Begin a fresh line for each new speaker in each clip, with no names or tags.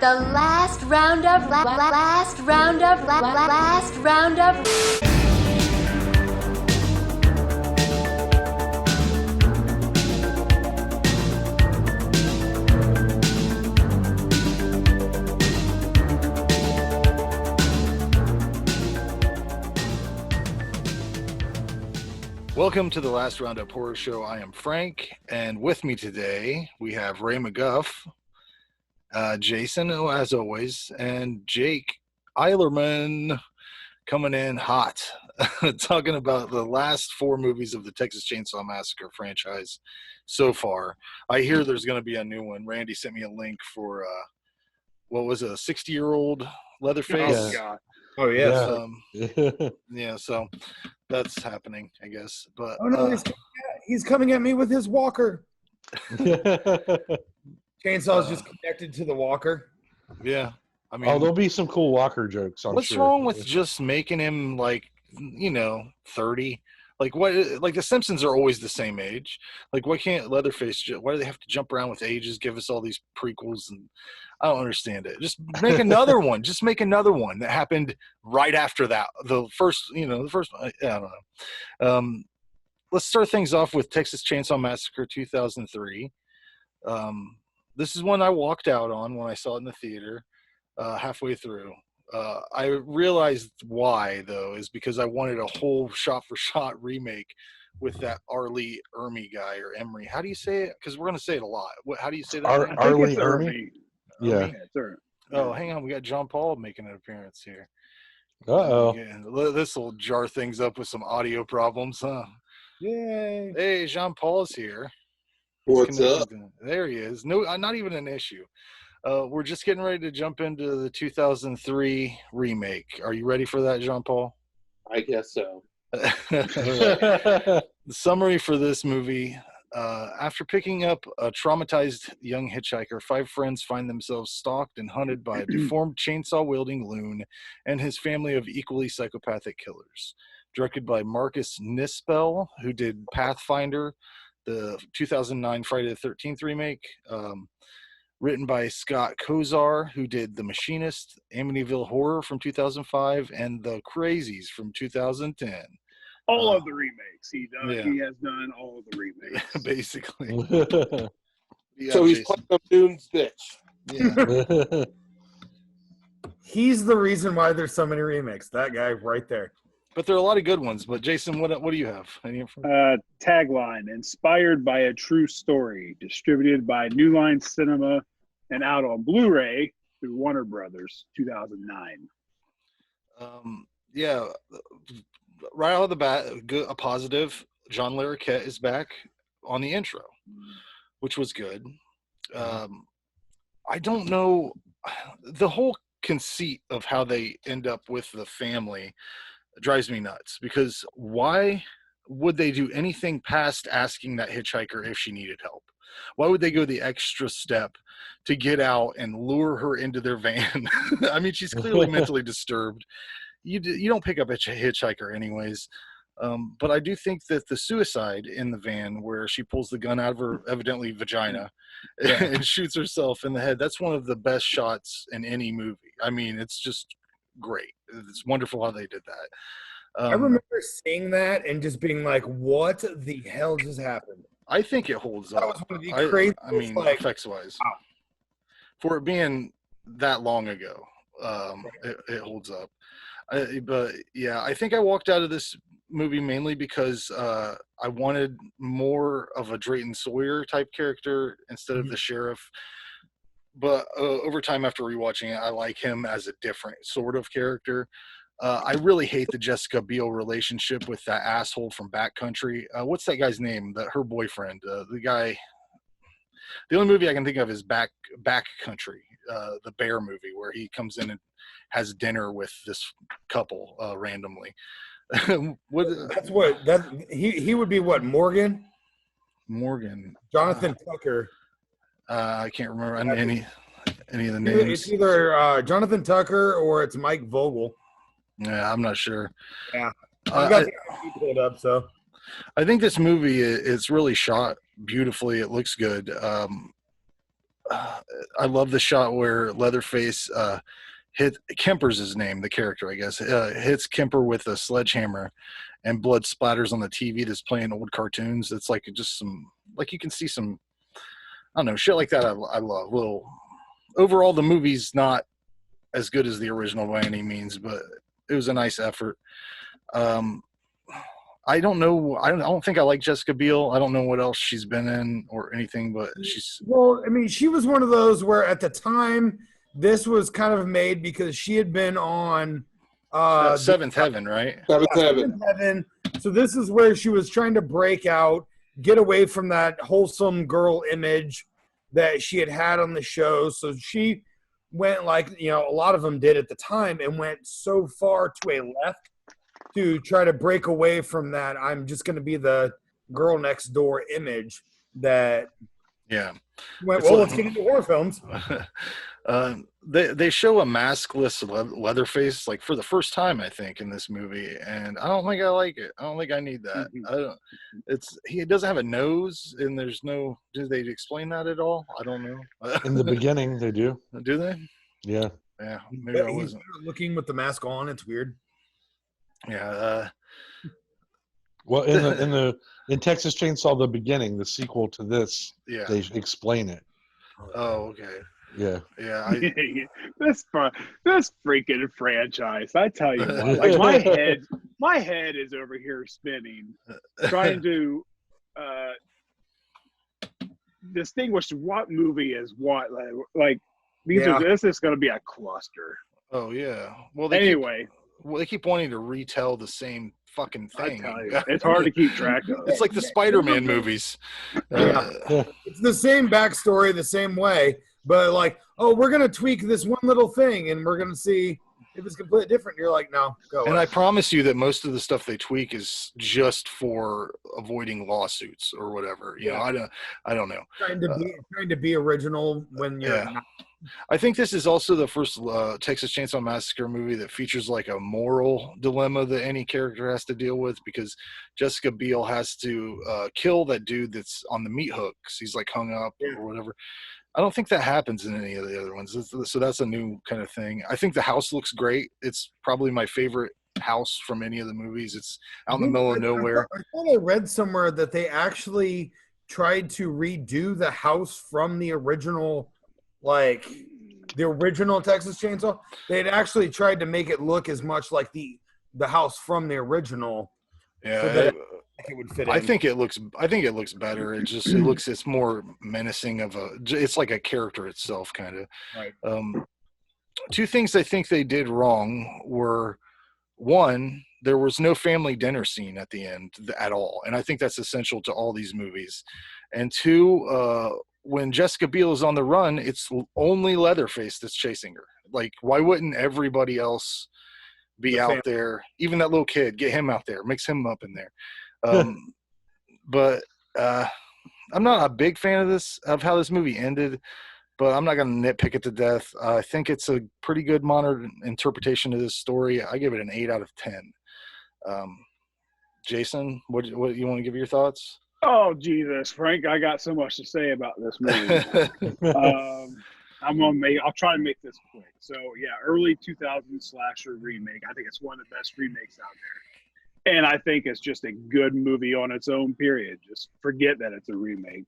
The last roundup, last roundup.
Welcome to the Last Roundup Horror Show. I am Frank, and with me today we have Ray McGuff, Jason, as always, and Jake Eilerman coming in hot, talking about the last 4 movies of the Texas Chainsaw Massacre franchise so far. I hear there's going to be a new one. Randy sent me a link for, what was it, a 60-year-old Leatherface?
Oh, God.
Oh, yes.
Yeah, so that's happening, I guess. But
oh, no, he's coming at me with his walker. Chainsaw's just connected to the walker.
Yeah. I mean,
there'll be some cool walker jokes, I'm
what's
sure.
wrong with just making him, 30? Like the Simpsons are always the same age. Like, why can't Leatherface, why do they have to jump around with ages, give us all ththese prequels? And I don't understand it. Just make another one. Just make another one that happened right after that. The first, I don't know. Let's start things off with Texas Chainsaw Massacre 2003. This is one I walked out on when I saw it in the theater halfway through. I realized why, though, is because I wanted a whole shot-for-shot remake with that Arlie Ermy guy, or Emery. How do you say it? Because we're going to say it a lot. How do you say that?
Arlie Ermy? Yeah.
Oh, hang on. We got John Paul making an appearance here.
Uh-oh.
This will jar things up with some audio problems, huh?
Yay.
Hey, Jean Paul's here.
What's up?
There he is. No, not even an issue. We're just getting ready to jump into the 2003 remake. Are you ready for that, Jean Paul?
I guess so.
The summary for this movie: after picking up a traumatized young hitchhiker, 5 friends find themselves stalked and hunted by a deformed chainsaw-wielding loon and his family of equally psychopathic killers. Directed by Marcus Nispel, who did Pathfinder, the 2009 Friday the 13th remake. Written by Scott Kozar, who did The Machinist, Amityville Horror from 2005, and The Crazies from 2010.
All of the remakes he has done all of the remakes.
Basically.
So he's playing a Dune's bitch.
Yeah.
He's the reason why there's so many remakes. That guy right there.
But there are a lot of good ones. But Jason, what do you have? Any
Tagline: inspired by a true story, distributed by New Line Cinema and out on Blu-ray through Warner Brothers, 2009.
Yeah, right out of the bat, a positive. John Larroquette is back on the intro, which was good. I don't know the whole conceit of how they end up with the family drives me nuts, because why would they do anything past asking that hitchhiker if she needed help? Why would they go the extra step to get out and lure her into their van? I mean, she's clearly mentally disturbed. You don't pick up a hitchhiker anyways. But I do think that the suicide in the van, where she pulls the gun out of her evidently vagina and shoots herself in the head, that's one of the best shots in any movie. I mean, it's just great. It's wonderful how they did that.
I remember seeing that and just being like, what the hell just happened?
I think it holds up.
That was one of the craziest,
I mean, effects-wise. Wow. For it being that long ago, it holds up. But, yeah, I think I walked out of this movie mainly because I wanted more of a Drayton Sawyer type character instead of the sheriff. But over time, after rewatching it, I like him as a different sort of character. I really hate the Jessica Biel relationship with that asshole from Backcountry. What's that guy's name? Her boyfriend. The guy. The only movie I can think of is Backcountry, the bear movie, where he comes in and has dinner with this couple randomly.
He would be what, Morgan? Jonathan Tucker.
I can't remember any of the names.
It's either Jonathan Tucker or it's Mike Vogel.
Yeah, I'm not sure.
Yeah, I got the pulled up. So
I think this movie is really shot beautifully. It looks good. I love the shot where Leatherface hit Kemper's his name, the character, I guess, hits Kemper with a sledgehammer, and blood splatters on the TV that's playing old cartoons. It's like just some, like you can see some, I don't know, shit like that. I love. Little overall, the movie's not as good as the original by any means, but it was a nice effort. I don't know. I don't think I like Jessica Biel. I don't know what else she's been in or anything, but she's.
Well, I mean, she was one of those where at the time this was kind of made because she had been on
Seventh Heaven, right?
Seventh Heaven.
So this is where she was trying to break out, get away from that wholesome girl image that she had on the show. So she went like, a lot of them did at the time, and went so far to a left to try to break away from that. I'm just going to be the girl next door image that.
Yeah.
Went, well, let's get into horror films.
They show a maskless Leatherface like for the first time, I think, in this movie, and I don't think I like it. I don't think I need that. He doesn't have a nose, and there's no. Did they explain that at all? I don't know.
In the beginning, they do.
Do they?
Yeah.
Yeah. Maybe I wasn't
looking with the mask on. It's weird.
Yeah.
Well, in Texas Chainsaw, the beginning, the sequel to this, they explain it.
Oh, okay.
Yeah.
Yeah.
This freaking franchise. I tell you what, like my head is over here spinning, trying to distinguish what movie is what. Like this is going to be a cluster.
Oh yeah. Well, they keep wanting to retell the same fucking thing.
I tell you, it's hard to keep track of.
It's like the Spider-Man movies.
It's the same backstory, the same way, but like, oh, we're gonna tweak this one little thing, and we're gonna see if it's completely different. You're like, no, go.
And I promise you that most of the stuff they tweak is just for avoiding lawsuits or whatever. You know, I don't know.
Trying to be original when you're not.
I think this is also the first Texas Chainsaw Massacre movie that features like a moral dilemma that any character has to deal with, because Jessica Biel has to kill that dude that's on the meat hook because he's like hung up or whatever. I don't think that happens in any of the other ones. So that's a new kind of thing. I think the house looks great. It's probably my favorite house from any of the movies. It's out in the middle of nowhere.
I thought I read somewhere that they actually tried to redo the house from the original, like the original Texas Chainsaw. They had actually tried to make it look as much like the house from the original.
Yeah,
so that it would fit in.
I think it looks better. It's more menacing it's like a character itself, kind of.
Right.
Two things I think they did wrong were, one, there was no family dinner scene at the end at all, and I think that's essential to all these movies. And two, when Jessica Biel is on the run, it's only Leatherface that's chasing her. Like, why wouldn't everybody else be out there? Even that little kid, get him out there, mix him up in there. But I'm not a big fan of how this movie ended, but I'm not going to nitpick it to death. I think it's a pretty good modern interpretation of this story. I give it an 8 out of 10. Jason, what you want to give your thoughts?
Oh, Jesus, Frank, I got so much to say about this movie. I'll try to make this quick. So, yeah, early 2000s slasher remake. I think it's one of the best remakes out there. And I think it's just a good movie on its own, period. Just forget that it's a remake.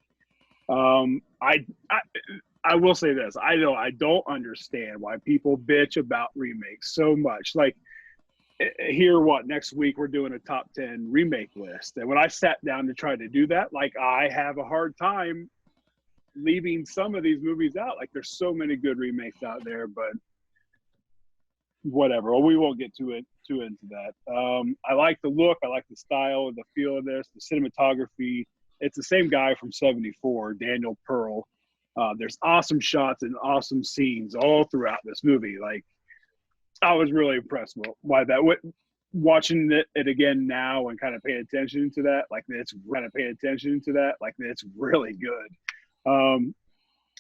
I will say this. I don't understand why people bitch about remakes so much. Like, here, next week we're doing a top 10 remake list. And when I sat down to try to do that, like, I have a hard time leaving some of these movies out. Like, there's so many good remakes out there, but whatever. Well, we won't get too into that. I like the look. I like the style, the feel of this, the cinematography. It's the same guy from 74, Daniel Pearl. There's awesome shots and awesome scenes all throughout this movie. Like, I was really impressed by that. Watching it again now and kind of paying attention to that, it's really good. And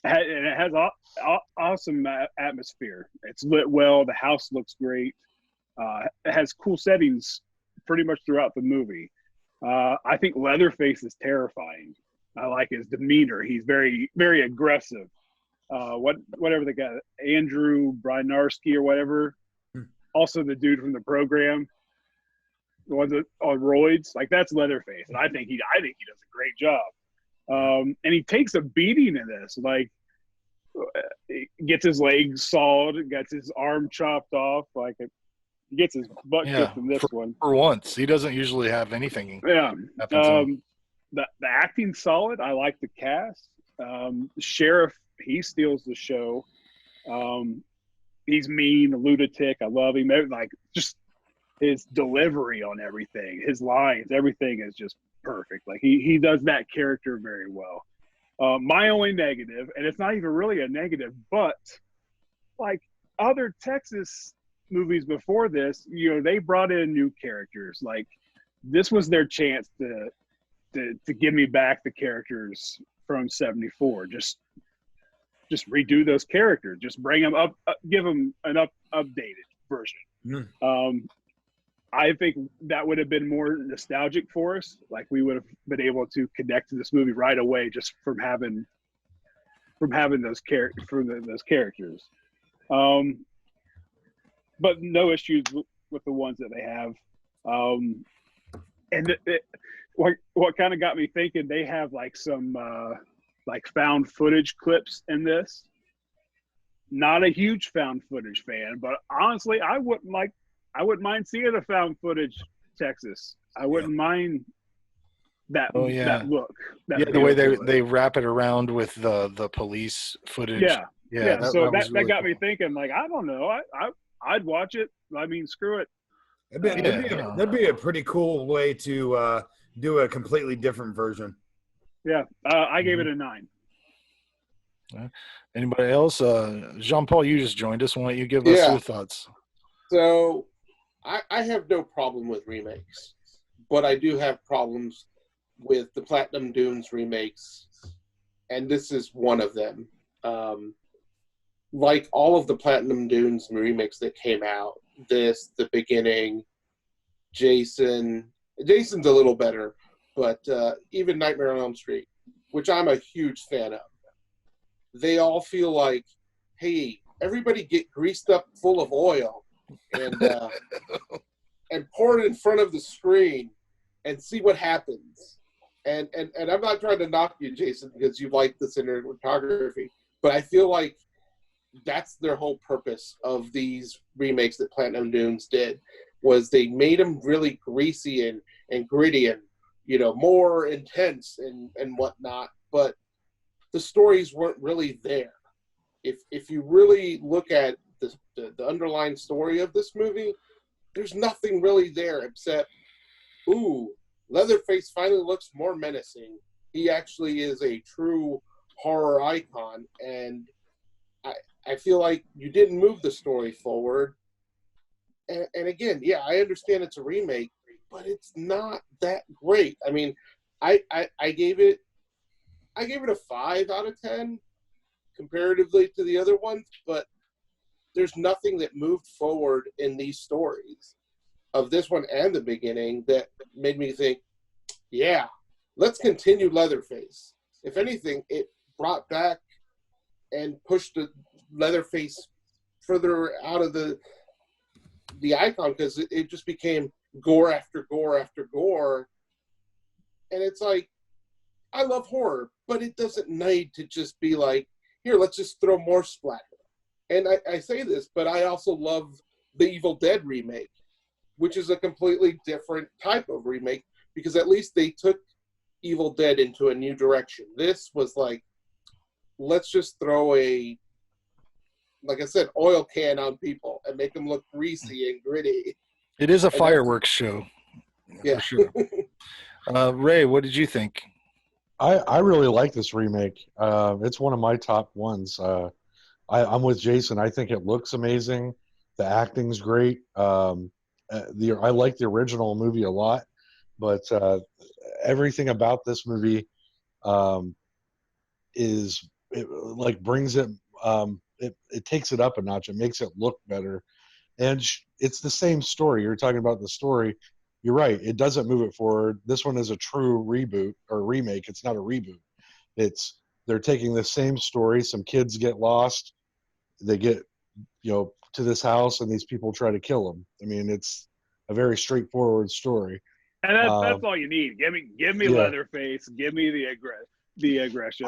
it has awesome atmosphere. It's lit well. The house looks great. It has cool settings pretty much throughout the movie. I think Leatherface is terrifying. I like his demeanor. He's very, very aggressive. whatever the guy, Andrew Brynarski or whatever. Also the dude from the program, the one that on roids, like that's Leatherface, and I think he does a great job. And he takes a beating in this, like he gets his legs sawed, gets his arm chopped off, like he gets his butt kicked in this one.
For once, he doesn't usually have anything.
Yeah. The acting's solid. I like the cast. The sheriff, he steals the show. He's mean, a lunatic. I love him. Like just his delivery on everything, his lines, everything is just perfect. Like he does that character very well. My only negative, and it's not even really a negative, but like other Texas movies before this, they brought in new characters. Like this was their chance to give me back the characters from '74. Just redo those characters. Just bring them up, give them an updated version. I think that would have been more nostalgic for us. Like we would have been able to connect to this movie right away just from having those characters. But no issues with the ones that they have. And what kind of got me thinking, they have like some like found footage clips in this. Not a huge found footage fan, but honestly, I wouldn't mind seeing a found footage Texas. I wouldn't mind that look.
The way they wrap it around with the police footage.
Yeah. So that really got me thinking. Like, I don't know. I'd watch it. I mean, screw it.
That'd be a pretty cool way to do a completely different version.
Yeah, I gave it a 9.
Anybody else? Jean-Paul, you just joined us. Why don't you give us your thoughts?
So I have no problem with remakes, but I do have problems with the Platinum Dunes remakes, and this is one of them. Like all of the Platinum Dunes remakes that came out, The Beginning, Jason's a little better, but even Nightmare on Elm Street, which I'm a huge fan of, they all feel like, hey, everybody get greased up full of oil and pour it in front of the screen and see what happens. And I'm not trying to knock you, Jason, because you like the cinematography, but I feel like that's their whole purpose of these remakes that Platinum Dunes did, was they made them really greasy and gritty and, more intense and whatnot, but the stories weren't really there. If you really look at the underlying story of this movie, there's nothing really there except, Leatherface finally looks more menacing. He actually is a true horror icon, and I feel like you didn't move the story forward. And again, I understand it's a remake, but it's not that great. I mean, I gave it a 5 out of 10 comparatively to the other ones, but there's nothing that moved forward in these stories of this one and The Beginning that made me think, let's continue Leatherface. If anything, it brought back and pushed the Leatherface further out of the icon, because it just became gore after gore after gore. And it's like, I love horror, but it doesn't need to just be like, here, let's just throw more splatter. And I say this, but I also love the Evil Dead remake, which is a completely different type of remake, because at least they took Evil Dead into a new direction. This was like, let's just throw like I said, oil can on people and make them look greasy and gritty.
It is a fireworks show.
Yeah.
For sure. Ray, what did you think?
I really like this remake. It's one of my top ones. I'm with Jason. I think it looks amazing. The acting's great. I like the original movie a lot, but everything about this movie brings it. It takes it up a notch. It makes it look better, and it's the same story. You're talking about the story. You're right. It doesn't move it forward. This one is a true reboot or remake. It's not a reboot. It's they're taking the same story. Some kids get lost. They get, to this house, and these people try to kill them. I mean, it's a very straightforward story.
And that's all you need. Give me Leatherface. Give me the aggression.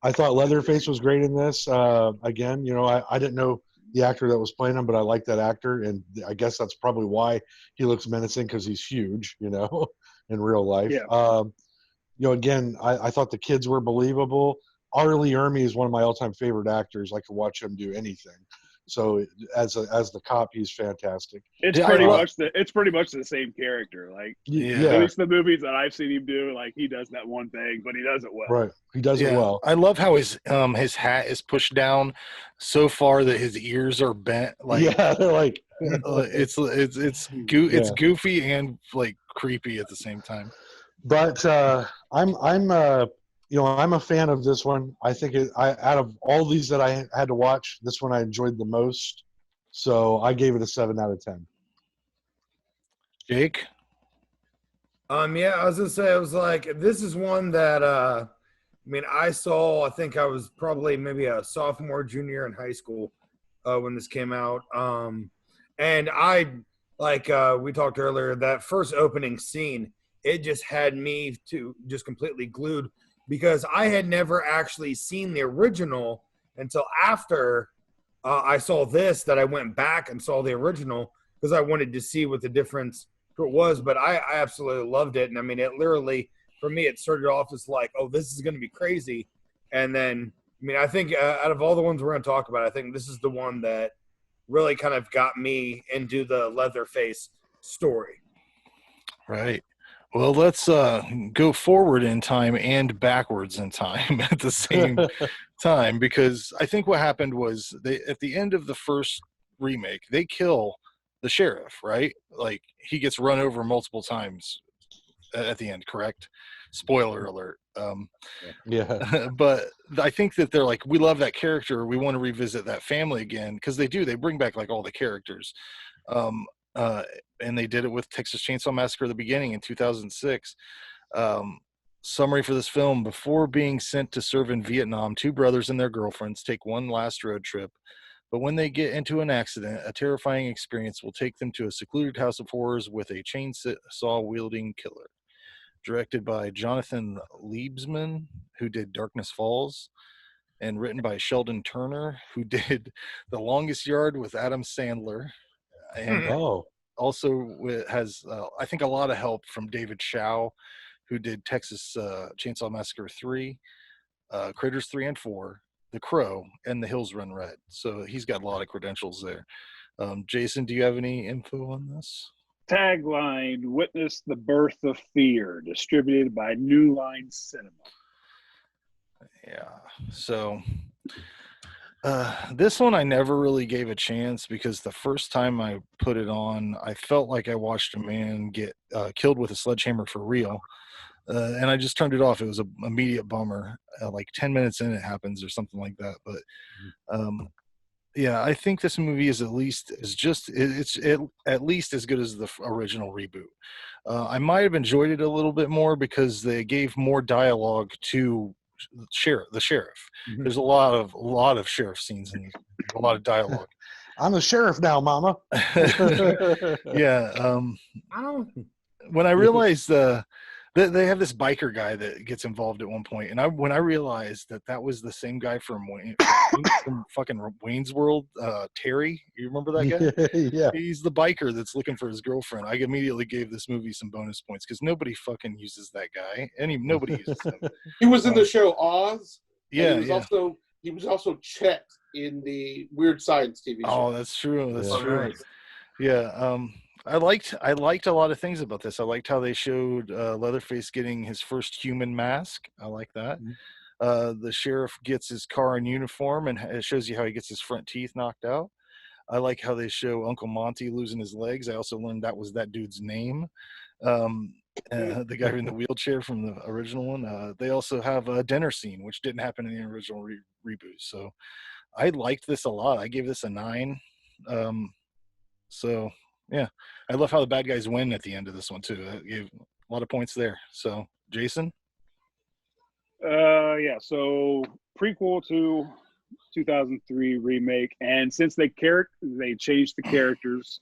I thought Leatherface was great in this. Again, I didn't know the actor that was playing him, but I like that actor, and I guess that's probably why he looks menacing, because he's huge, in real life.
Yeah.
Again, I thought the kids were believable. Arlie Ermy is one of my all-time favorite actors. I could watch him do anything. So as the cop, he's fantastic.
It's pretty much the same character. Like, at least the movies that I've seen him do, like, he does that one thing, but he does it well.
Right, he does it well.
I love how his hat is pushed down so far that his ears are bent. Like,
they're like
it's goofy and like creepy at the same time.
But I'm a fan of this one. I think out of all these that I had to watch, this one I enjoyed the most. So I gave it a 7 out of 10.
Jake?
I was gonna say, I was like, this is one that I saw. I think I was probably maybe a sophomore, junior in high school when this came out. And I we talked earlier, that first opening scene, it just had me to just completely glued, because I had never actually seen the original until after I saw this, that I went back and saw the original, because I wanted to see what the difference it was. But I absolutely loved it. And it literally, for me, it started off as like, oh, this is going to be crazy. And then, I think out of all the ones we're going to talk about, I think this is the one that really kind of got me into the Leatherface story.
Right. Well, let's go forward in time and backwards in time at the same time, because I think what happened was at the end of the first remake, they kill the sheriff, right? Like, he gets run over multiple times at the end, correct? Spoiler alert. But I think that they're like, we love that character. We want to revisit that family again, because they do. They bring back like all the characters. And they did it with Texas Chainsaw Massacre at the beginning in 2006. Summary for this film: before being sent to serve in Vietnam, two brothers and their girlfriends take one last road trip. But when they get into an accident, a terrifying experience will take them to a secluded house of horrors with a chainsaw-wielding killer. Directed by Jonathan Liebsman, who did Darkness Falls, and written by Sheldon Turner, who did The Longest Yard with Adam Sandler. And also has, I think, a lot of help from David Shaw, who did Texas Chainsaw Massacre 3, Critters 3 and 4, The Crow, and The Hills Run Red. So he's got a lot of credentials there. Jason, do you have any info on this?
Tagline: Witness the Birth of Fear, distributed by New Line Cinema.
Yeah. So this one I never really gave a chance, because the first time I put it on, I felt like I watched a man get killed with a sledgehammer for real. And I just turned it off. It was an immediate bummer. Like 10 minutes in, it happens or something like that. But yeah, I think this movie is at least at least as good as the original reboot. I might have enjoyed it a little bit more because they gave more dialogue to the sheriff.
Mm-hmm.
There's a lot of sheriff scenes and a lot of dialogue.
I'm the sheriff now, Mama.
Yeah. When I realized they have this biker guy that gets involved at one point, and when I realized that was the same guy from fucking Wayne's World, Terry, you remember that guy?
Yeah,
he's the biker that's looking for his girlfriend. I immediately gave this movie some bonus points, because nobody fucking uses that guy. Nobody uses him.
He was in the show Oz.
Yeah,
he was also Chet in the Weird Science TV show.
Oh, that's true. That's true. Right. Yeah. I liked a lot of things about this. I liked how they showed Leatherface getting his first human mask. I like that. Mm-hmm. The sheriff gets his car in uniform, and it shows you how he gets his front teeth knocked out. I like how they show Uncle Monty losing his legs. I also learned that was that dude's name. The guy in the wheelchair from the original one. They also have a dinner scene, which didn't happen in the original reboot. So I liked this a lot. I gave this a 9. So yeah, I love how the bad guys win at the end of this one too. I gave a lot of points there. So Jason?
Yeah. So prequel to 2003 remake, and since they changed the characters,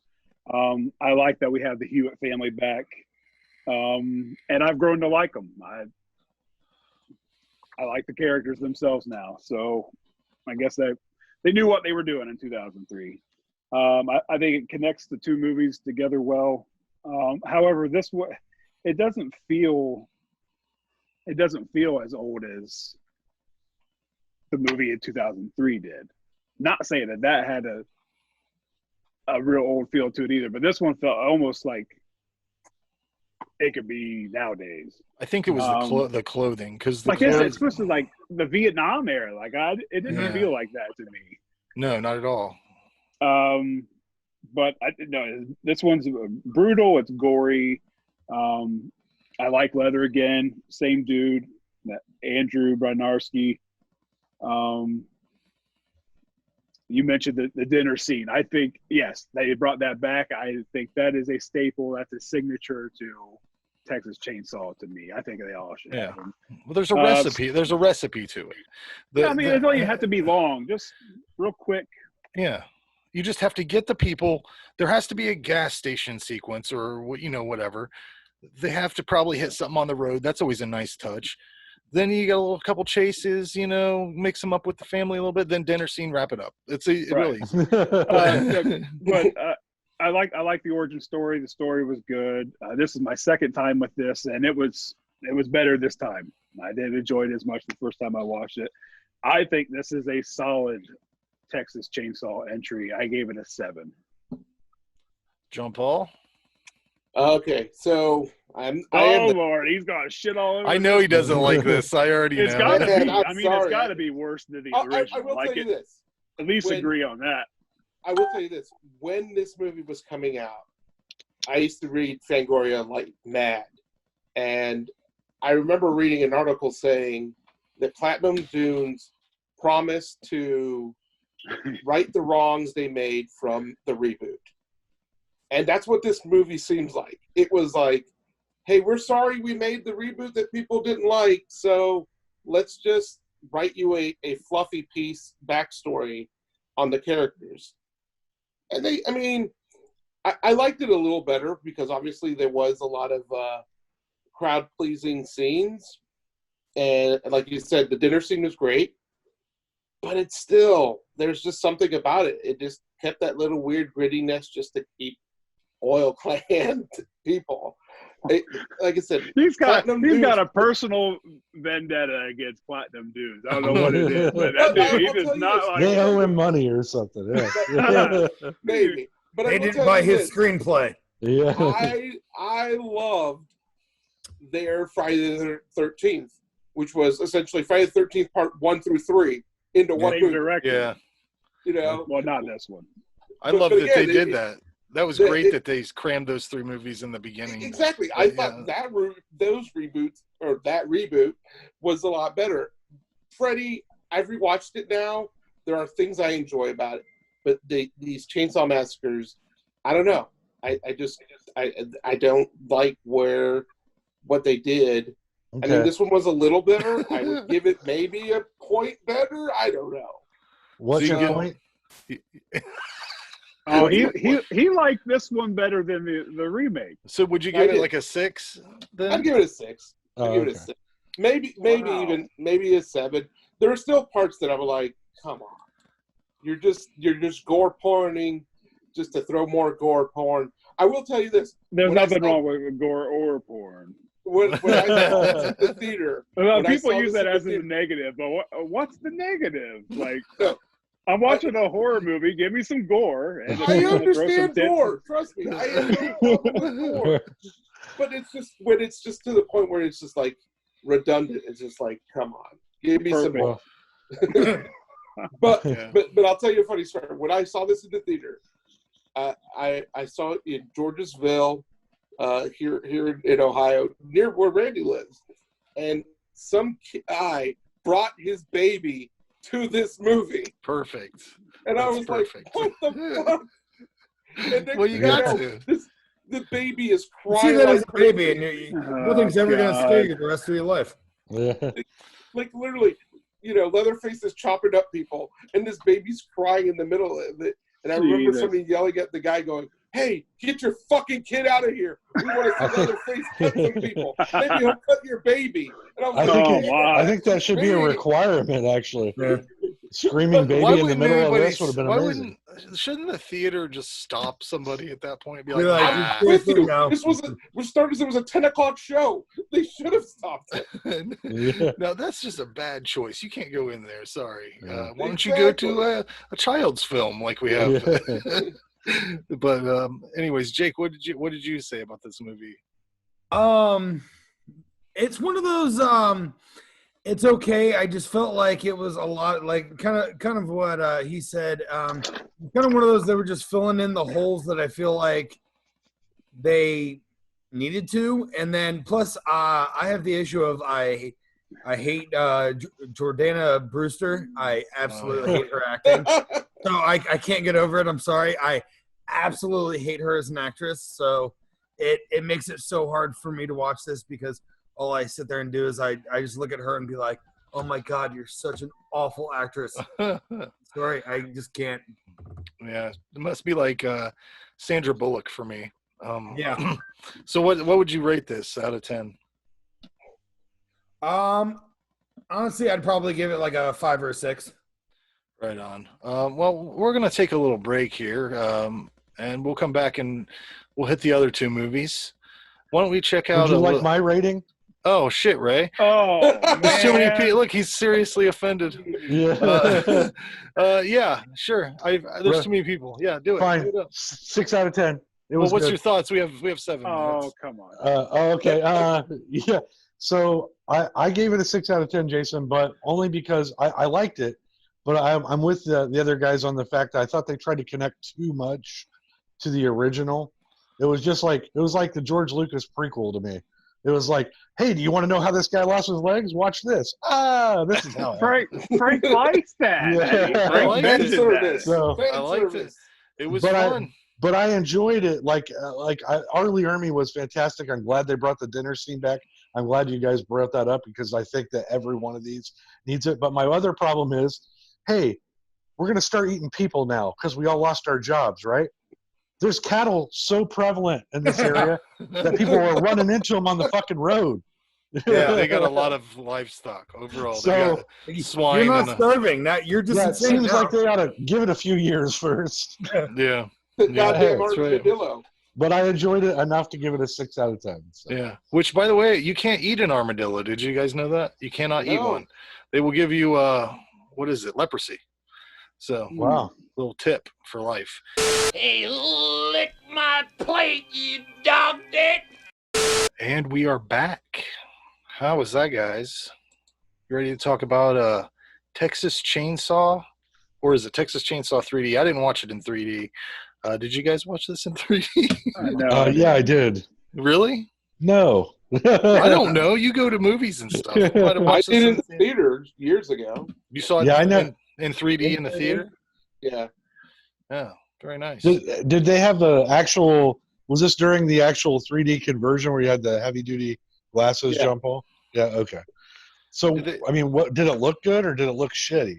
I like that we have the Hewitt family back, and I've grown to like them. I like the characters themselves now, so I guess they knew what they were doing in 2003. I think it connects the two movies together well. However, it doesn't feel as old as the movie in 2003 did. Not saying that had a real old feel to it either, but this one felt almost like it could be nowadays.
I think it was the clothing, because
like it's supposed to like the Vietnam era. Like it didn't feel like that to me.
No, not at all.
But this one's brutal. It's gory. I like Leather again. Same dude, that Andrew Bryniarski. You mentioned the dinner scene. I think, yes, they brought that back. I think that is a staple. That's a signature to Texas Chainsaw to me. I think they all should have them.
Well, there's a recipe. There's a recipe to it.
It don't even have to be long. Just real quick.
Yeah. You just have to get the people. There has to be a gas station sequence or, whatever. They have to probably hit something on the road. That's always a nice touch. Then you get a couple chases, mix them up with the family a little bit. Then dinner scene, wrap it up. It really is.
But I like the origin story. The story was good. This is my second time with this, and it was better this time. I didn't enjoy it as much the first time I watched it. I think this is a solid Texas Chainsaw entry. I gave it a 7.
John Paul.
Okay, so
Lord, he's got shit all over.
I know he doesn't like this. I already know.
It's got to be.
It's
got to be worse than the original.
I will tell you this.
At least agree on that.
I will tell you this. When this movie was coming out, I used to read Fangoria like mad. And I remember reading an article saying that Platinum Dunes promised to right the wrongs they made from the reboot. And that's what this movie seems like. It was like, hey, we're sorry we made the reboot that people didn't like, so let's just write you a fluffy piece backstory on the characters. And I liked it a little better because obviously there was a lot of crowd-pleasing scenes. And like you said, the dinner scene was great. But it's still, there's just something about it. It just kept that little weird grittiness just to keep oil clan people. Like I said,
he's got a personal vendetta against Platinum Dunes. I don't know what it is, but that dude, he does not like.
They owe him money or something. Yeah.
Maybe, but
they didn't buy his screenplay.
Yeah,
I loved their Friday the 13th, which was essentially Friday the 13th part 1 through 3 into one movie.
Yeah,
well, not this one.
I love that they did that. That was great that they crammed those 3 movies in the beginning.
Exactly. I thought that reboot was a lot better. Freddy, I've rewatched it now. There are things I enjoy about it, but these Chainsaw Massacres, I don't know. I don't like what they did. Okay. I mean, this one was a little better. I would give it maybe a point better. I don't know.
What's your point?
Oh, he liked this one better than the remake.
So would you give it like a 6? Then
I'd give it a 6. I'd give it a 6. Maybe a 7. There are still parts that I'm like, come on, you're just gore porning just to throw more gore porn. I will tell you this:
there's nothing wrong with gore or porn.
When I saw this at the theater,
people use that as a negative, but what's the negative? Like. I'm watching a horror movie. Give me some gore. And
I understand gore. Trust me. I have no problem with gore. But it's just when it's just to the point where it's just like redundant. It's just like, come on, give me some more. But I'll tell you a funny story. When I saw this in the theater, I saw it in Georgesville, here in Ohio, near where Randy lives, and some guy brought his baby to this movie.
Perfect.
And I was perfect. Like, what the fuck? And then,
you got to.
The baby is crying.
You see that as a baby, and nothing's ever going to scare you the rest of your life.
Yeah.
Like literally, Leatherface is chopping up people, and this baby's crying in the middle of it. And I remember somebody yelling at the guy, going, "Hey, get your fucking kid out of here! We want to see Leatherface cut some people. Maybe he'll cut your baby." And I was
I think that should be a requirement, actually.
Yeah.
Screaming baby in the middle of this would have been amazing.
Shouldn't the theater just stop somebody at that point and be
You're
like,
like,
I'm with you.
No.
This started as it was a 10 o'clock show. They should have stopped it.
Yeah.
No, that's just a bad choice. You can't go in there. Sorry.
Yeah.
Why don't you go to a child's film like we have?
Yeah.
But anyways, Jake, what did you say about this movie?
It's one of those. It's okay. I just felt like it was a lot, like kind of what he said. Kind of one of those that were just filling in the holes that I feel like they needed to. And then plus, I have the issue of I hate Jordana Brewster. I absolutely hate her acting. So I can't get over it. I'm sorry. I absolutely hate her as an actress. So it makes it so hard for me to watch this because all I sit there and do is I just look at her and be like, oh my God, you're such an awful actress. Sorry, I just can't.
Yeah, it must be like Sandra Bullock for me.
Yeah.
So what would you rate this out of 10?
Honestly, I'd probably give it like a 5 or a 6.
Right on. Well, we're going to take a little break here, and we'll come back and we'll hit the other two movies. Why don't we check out?
Would you like my rating?
Oh shit, Ray!
Oh,
There's too many
man.
people. Look, he's seriously offended.
Yeah.
Yeah, sure. There's too many people. Yeah, do it.
Fine.
Do it up.
6 out of 10. It
Well,
was
what's
good.
your thoughts? We have 7
Oh,
minutes.
come on.
Okay. Yeah. So I gave it a 6 out of 10, Jason, but only because I liked it. But I'm with the other guys on the fact that I thought they tried to connect too much to the original. It was like the George Lucas prequel to me. It was like, hey, do you want to know how this guy lost his legs? Watch this. This is how it
Frank likes that.
Yeah.
Frank
I like
mentioned
it.
that.
So,
I liked it. It was
But
fun.
but I enjoyed it. Arlie Ermey was fantastic. I'm glad they brought the dinner scene back. I'm glad you guys brought that up because I think that every one of these needs it. But my other problem is, hey, we're going to start eating people now because we all lost our jobs, right? There's cattle so prevalent in this area that people are running into them on the fucking road.
Yeah, they got a lot of livestock overall.
So,
they got swine.
You're not
and
starving. You're just
yeah, it
insane
seems
now.
like they ought to give it a few years first.
yeah,
The goddamn
that's right.
armadillo.
But I enjoyed it enough to give it a 6 out of 10. So.
Yeah. Which, by the way, you can't eat an armadillo. Did you guys know that? You cannot eat
No.
one. They will give you what is it? Leprosy. So,
Wow.
little tip for life.
Hey, lick my plate, you dog dick!
And we are back. How was that, guys? You ready to talk about Texas Chainsaw? Or is it Texas Chainsaw 3D? I didn't watch it in 3D. Did you guys watch this in 3D?
No,
Yeah, I did.
Really?
No.
I don't know. You go to movies and stuff. You might have
I
watched this
did
in
it in theaters years ago.
You saw it
Yeah, I know.
in 3D in the theater?
Yeah.
Yeah, very nice.
Did they have the actual? Was this during the actual 3D conversion where you had the heavy duty glasses
Yeah.
jump on? Yeah. Okay. So I mean, what did it look good or did it look shitty?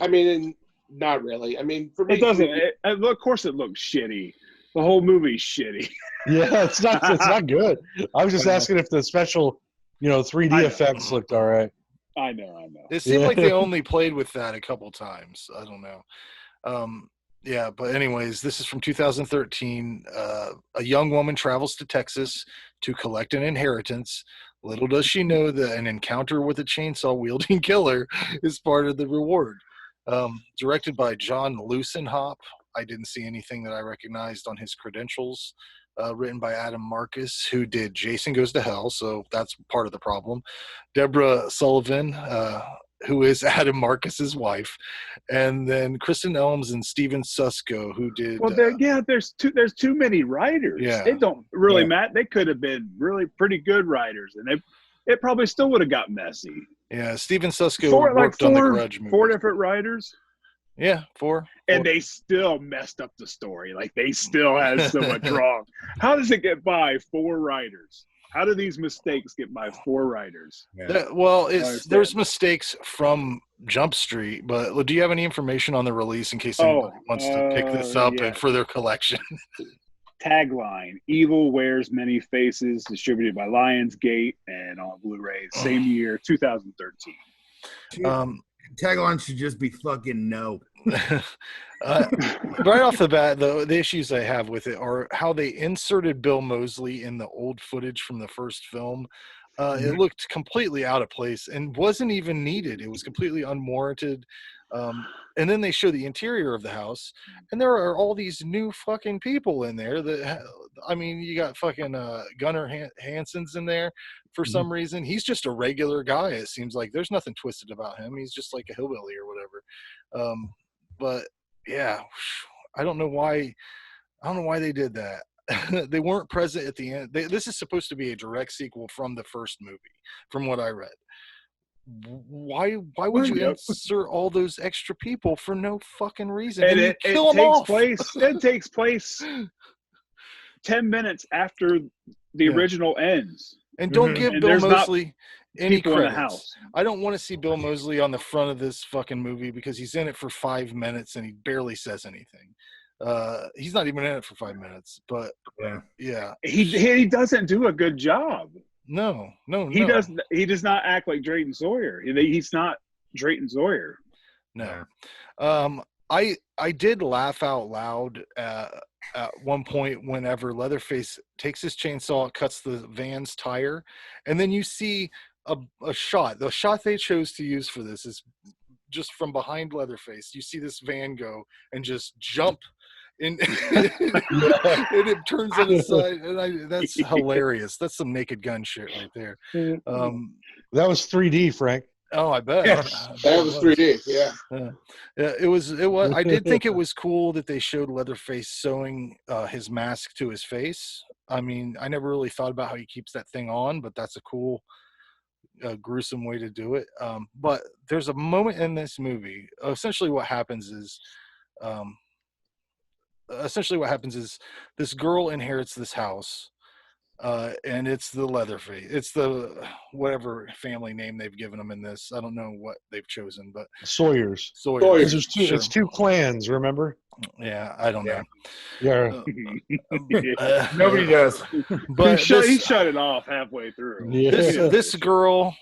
I mean, not really. I mean, for me,
it doesn't. Of course, it looks shitty. The whole movie's shitty.
Yeah, it's not. It's not good. I was just asking if the special, 3D
I know.
effects looked all right.
I know.
It seemed
Yeah.
like they only played with that a couple times. I don't know. Yeah, but anyways, this is from 2013. A young woman travels to Texas to collect an inheritance. Little does she know that an encounter with a chainsaw-wielding killer is part of the reward. Directed by John Lucenhop. I didn't see anything that I recognized on his credentials. Written by Adam Marcus, who did Jason Goes to Hell, so that's part of the problem. Deborah Sullivan, who is Adam Marcus's wife, and then Kristen Elms and Steven Susko, who did.
Well, there's too many writers.
Yeah.
It don't really
Yeah.
matter. They could have been really pretty good writers, and it probably still would have got messy.
Yeah, Steven Susko worked on the Grudge movie.
4 different writers,
Yeah, 4.
and they still messed up the story. Like they still had so much wrong. How does it get by 4 writers? How do these mistakes get by 4 writers?
Well,
understand.
there's mistakes from Jump Street, but do you have any information on the release in case anybody wants to pick this up
yes.
for their collection?
Tagline: Evil wears many faces. Distributed by Lionsgate and on Blu-ray. Same year, 2013.
Tagline should just be fucking no.
Right off the bat, though, the issues I have with it are how they inserted Bill Moseley in the old footage from the first film. It looked completely out of place and wasn't even needed. It was completely unwarranted. And then they show the interior of the house, and there are all these new fucking people in there. You got fucking Gunnar Hansen's in there for some reason. He's just a regular guy. It seems like there's nothing twisted about him. He's just like a hillbilly or whatever. But yeah, I don't know why they did that. They weren't present at the end. This is supposed to be a direct sequel from the first movie, from what I read. Why would you insert all those extra people for no fucking reason?
And
it
takes place 10 minutes after the original ends.
And don't give Bill Moseley any
credits. In the house.
I don't want to see Bill Moseley on the front of this fucking movie because he's in it for 5 minutes and he barely says anything. He's not even in it for 5 minutes, but yeah.
He doesn't do a good job.
No.
He does not act like Drayton Sawyer. He's not Drayton Sawyer.
No. I did laugh out loud at one point whenever Leatherface takes his chainsaw, cuts the van's tire, and then you see a shot. The shot they chose to use for this is just from behind Leatherface. You see this van go and just jump and it turns on its side, and that's hilarious. That's some Naked Gun shit right there.
That was 3D, Frank.
Oh, I bet.
That was 3D. Yeah.
It was. I did think it was cool that they showed Leatherface sewing his mask to his face. I mean, I never really thought about how he keeps that thing on, but that's a cool, gruesome way to do it. But there's a moment in this movie. Essentially, what happens is this girl inherits this house, and it's the Leatherface. It's the whatever family name they've given them in this. I don't know what they've chosen, but
Sawyers.
Sawyers.
It's 2 clans, remember?
Yeah, I don't know.
Yeah.
Nobody does.
But
he shut it off halfway through.
Yeah.
This girl,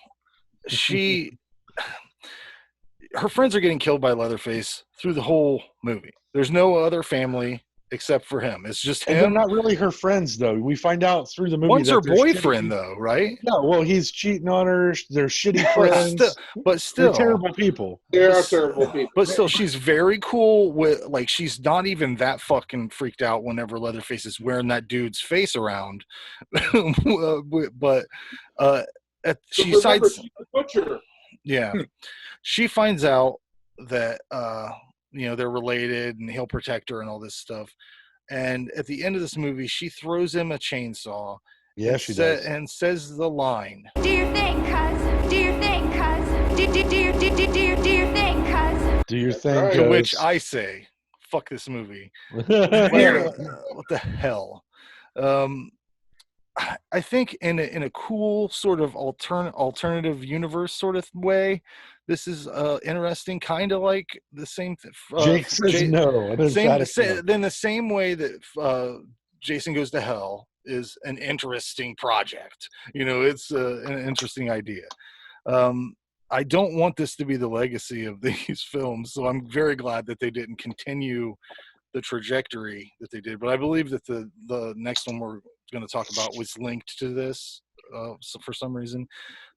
her friends are getting killed by Leatherface through the whole movie. There's no other family except for him. It's just him.
And they're not really her friends, though. We find out through the movie.
One's her boyfriend, though, right?
No, well, he's cheating on her. They're shitty friends.
But still,
they're terrible people.
They are terrible people.
But still, she's very cool with, like, she's not even that fucking freaked out whenever Leatherface is wearing that dude's face around. But she sides.
Butcher.
Yeah, she finds out that they're related and he'll protect her and all this stuff. And at the end of this movie, she throws him a chainsaw.
Yeah, she does.
And says the line.
Do your thing, cuz. Do your thing, cuz. Do your thing, cuz.
Do your thing,
right.
To
cuz.
which I say, fuck this movie. What the hell? I think in a cool sort of alternative universe sort of way, this is interesting, kind of like the same thing.
Jake says no.
Then the same way that Jason Goes to Hell is an interesting project. It's an interesting idea. I don't want this to be the legacy of these films, so I'm very glad that they didn't continue the trajectory that they did. But I believe that the next one we're going to talk about was linked to this for some reason.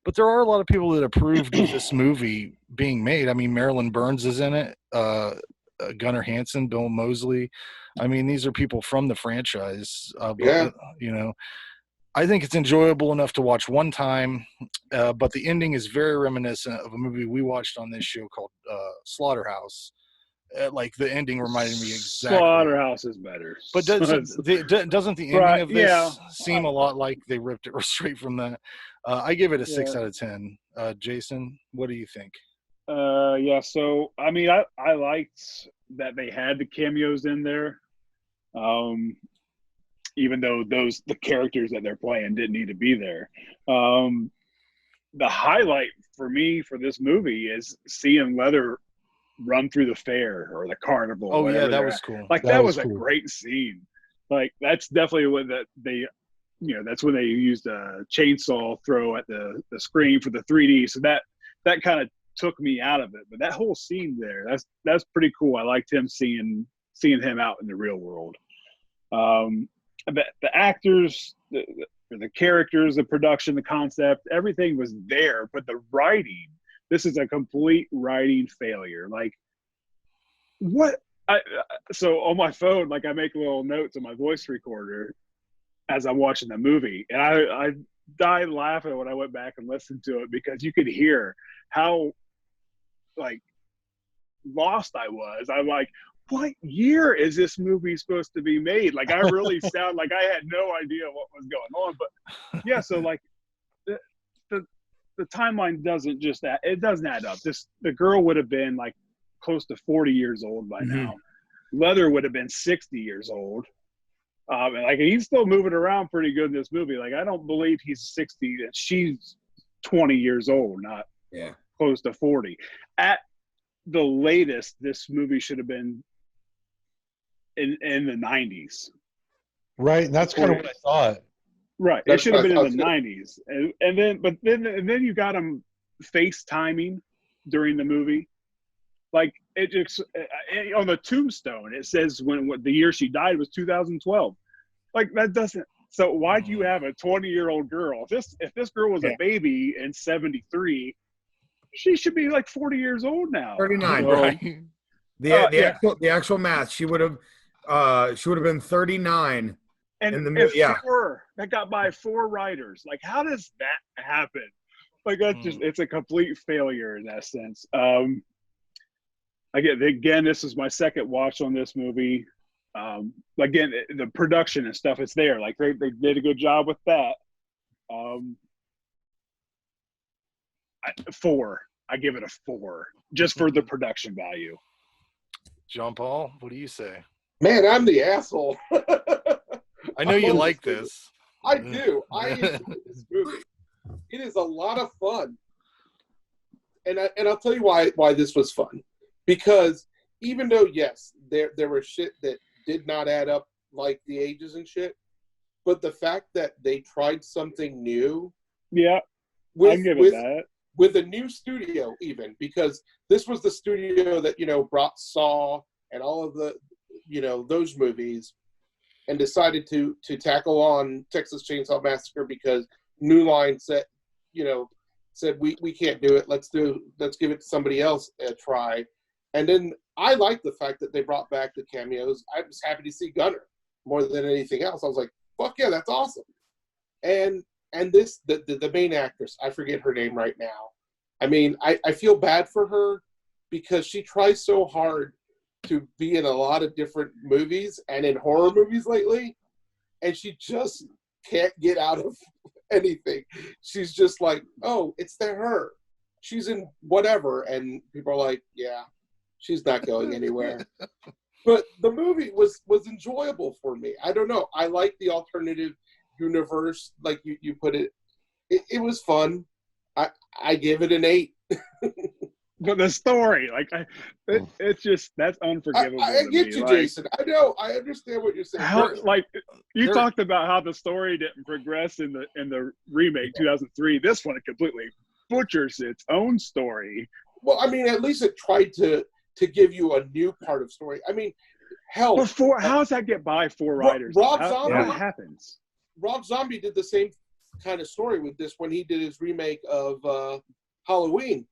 But there are a lot of people that approved of this movie being made. I mean, Marilyn Burns is in it, Gunnar Hansen, Bill Moseley. I mean, these are people from the franchise. But, I think it's enjoyable enough to watch one time, but the ending is very reminiscent of a movie we watched on this show called Slaughterhouse. Like the ending reminded me exactly.
Slaughterhouse is better.
But doesn't the ending of this seem a lot like they ripped it straight from that? I give it a 6 out of 10. Jason, what do you think?
So I mean, I liked that they had the cameos in there. even though the characters that they're playing didn't need to be there. The highlight for me for this movie is seeing Leather run through the fair or the carnival.
Oh yeah, that
they're
was
at.
cool.
Like
That
that
was
was a
cool.
great scene. Like that's definitely when that's when they used a chainsaw throw at the screen for the 3D. So that kind of took me out of it. But that whole scene there, that's pretty cool. I liked him seeing him out in the real world. The actors, the characters, the production, the concept, everything was there. But the writing, this is a complete writing failure. Like what? So on my phone, like I make little notes on my voice recorder as I'm watching the movie, and I died laughing when I went back and listened to it because you could hear how like lost I was. I'm like, what year is this movie supposed to be made? Like I really sound like I had no idea what was going on. But yeah, so like the timeline doesn't add up. The girl would have been like close to 40 years old by now. Leather would have been 60 years old. And like he's still moving around pretty good in this movie. Like I don't believe he's 60 and she's 20 years old, not close to 40. At the latest, this movie should have been in the 90s.
Right, and that's kind of what I thought.
Right,
That's
it should have been
what I
in the
thought,
90s, and then you got him FaceTiming during the movie. Like it just on the tombstone, it says what the year she died was 2012. Like that doesn't. So why'd you have a 20-year-old girl? If this girl was a baby in 73, she should be like 40 years old now.
39.
Right.
The actual math, she would have been 39.
And
in the
that got by 4 writers. Like how does that happen? Like that's it's a complete failure in that sense. Again, this is my second watch on this movie. Again, the production and stuff, it's there. Like they did a good job with that. 4. I give it a 4 just for the production value.
John Paul, what do you say?
Man, I'm the asshole.
I know you like this.
I do. I enjoy this movie. It is a lot of fun, and I'll tell you why this was fun. Because even though yes, there were shit that did not add up, like the ages and shit, but the fact that they tried something new,
I give it that.
With a new studio, even because this was the studio that brought Saw and all of the those movies, and decided to tackle on Texas Chainsaw Massacre because New Line said we can't do it. Let's give it to somebody else a try. And then I like the fact that they brought back the cameos. I was happy to see Gunner more than anything else. I was like, fuck yeah, that's awesome. And this the main actress, I forget her name right now. I mean, I feel bad for her because she tries so hard to be in a lot of different movies and in horror movies lately, and she just can't get out of anything. She's just like, oh, it's her. She's in whatever, and people are like, yeah, she's not going anywhere. But the movie was enjoyable for me. I don't know. I like the alternative universe, like you put it. It was fun. I give it an 8.
But the story, like, it's just, that's unforgivable.
I get you, like, Jason. I know. I understand what you're saying.
You talked about how the story didn't progress in the remake 2003. This one completely butchers its own story.
Well, I mean, at least it tried to give you a new part of story. I mean, hell.
But how does that get by 4 writers?
Rob Zombie.
What happens?
Rob Zombie did the same kind of story with this when he did his remake of Halloween.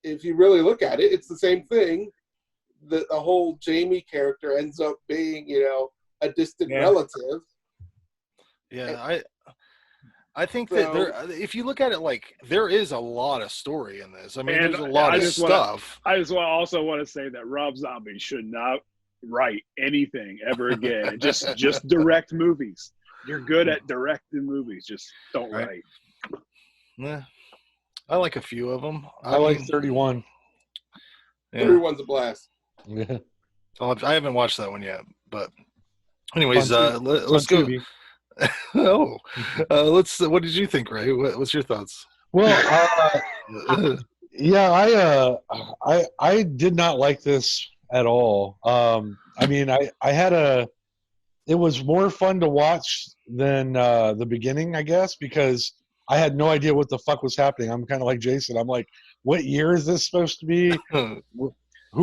If you really look at it, it's the same thing. The whole Jamie character ends up being, a distant relative.
Yeah, I think that if you look at it, like, there is a lot of story in this. I mean, there's a lot of stuff.
I also want to say that Rob Zombie should not write anything ever again. just direct movies. You're good at directing movies. Just don't write.
Yeah. I like a few of them.
I like 31.
Yeah.
31's a blast.
Yeah.
I haven't watched that one yet, but Anyways, let's go. Oh, let's. What did you think, Ray? What's your thoughts?
Well, yeah, I did not like this at all. I mean, I had it was more fun to watch than the beginning, I guess, because I had no idea what the fuck was happening. I'm kind of like Jason. I'm like, what year is this supposed to be? Who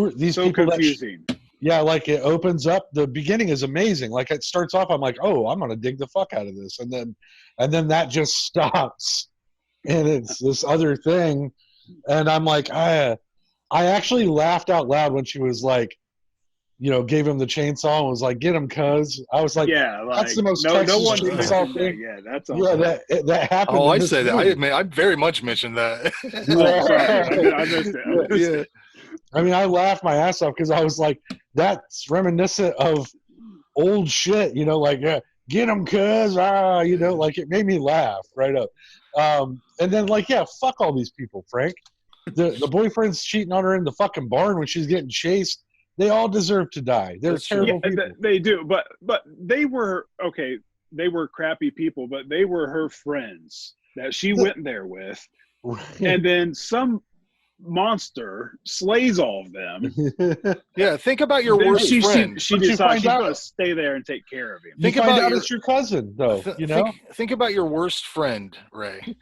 are these
So
people?
confusing.
Yeah, like it opens up. The beginning is amazing. Like it starts off, I'm like, oh, I'm gonna dig the fuck out of this, and then that just stops, and it's this other thing, and I'm like, I actually laughed out loud when she was like, gave him the chainsaw and was like, get him, cuz. I was like,
Yeah,
that's the most
no
Texas
one
chainsaw
mentioned
thing.
that. Yeah, that's
Yeah, that happened.
Oh,
in
I
this
said that.
movie.
I very much mentioned that.
Oh, sorry, I missed it.
Yeah.
I mean, I laughed my ass off because I was like, that's reminiscent of old shit, like, get him, cuz, like it made me laugh right up. And then, like, yeah, fuck all these people, Frank. The boyfriend's cheating on her in the fucking barn when she's getting chased. They all deserve to die. They're terrible people.
They do, but they were okay. They were crappy people, but they were her friends that she went there with, and then some monster slays all of them.
Yeah, think about your worst friend.
She decides she's going to stay there and take care of him.
Think about it's your cousin, though.
Think about your worst friend, Ray.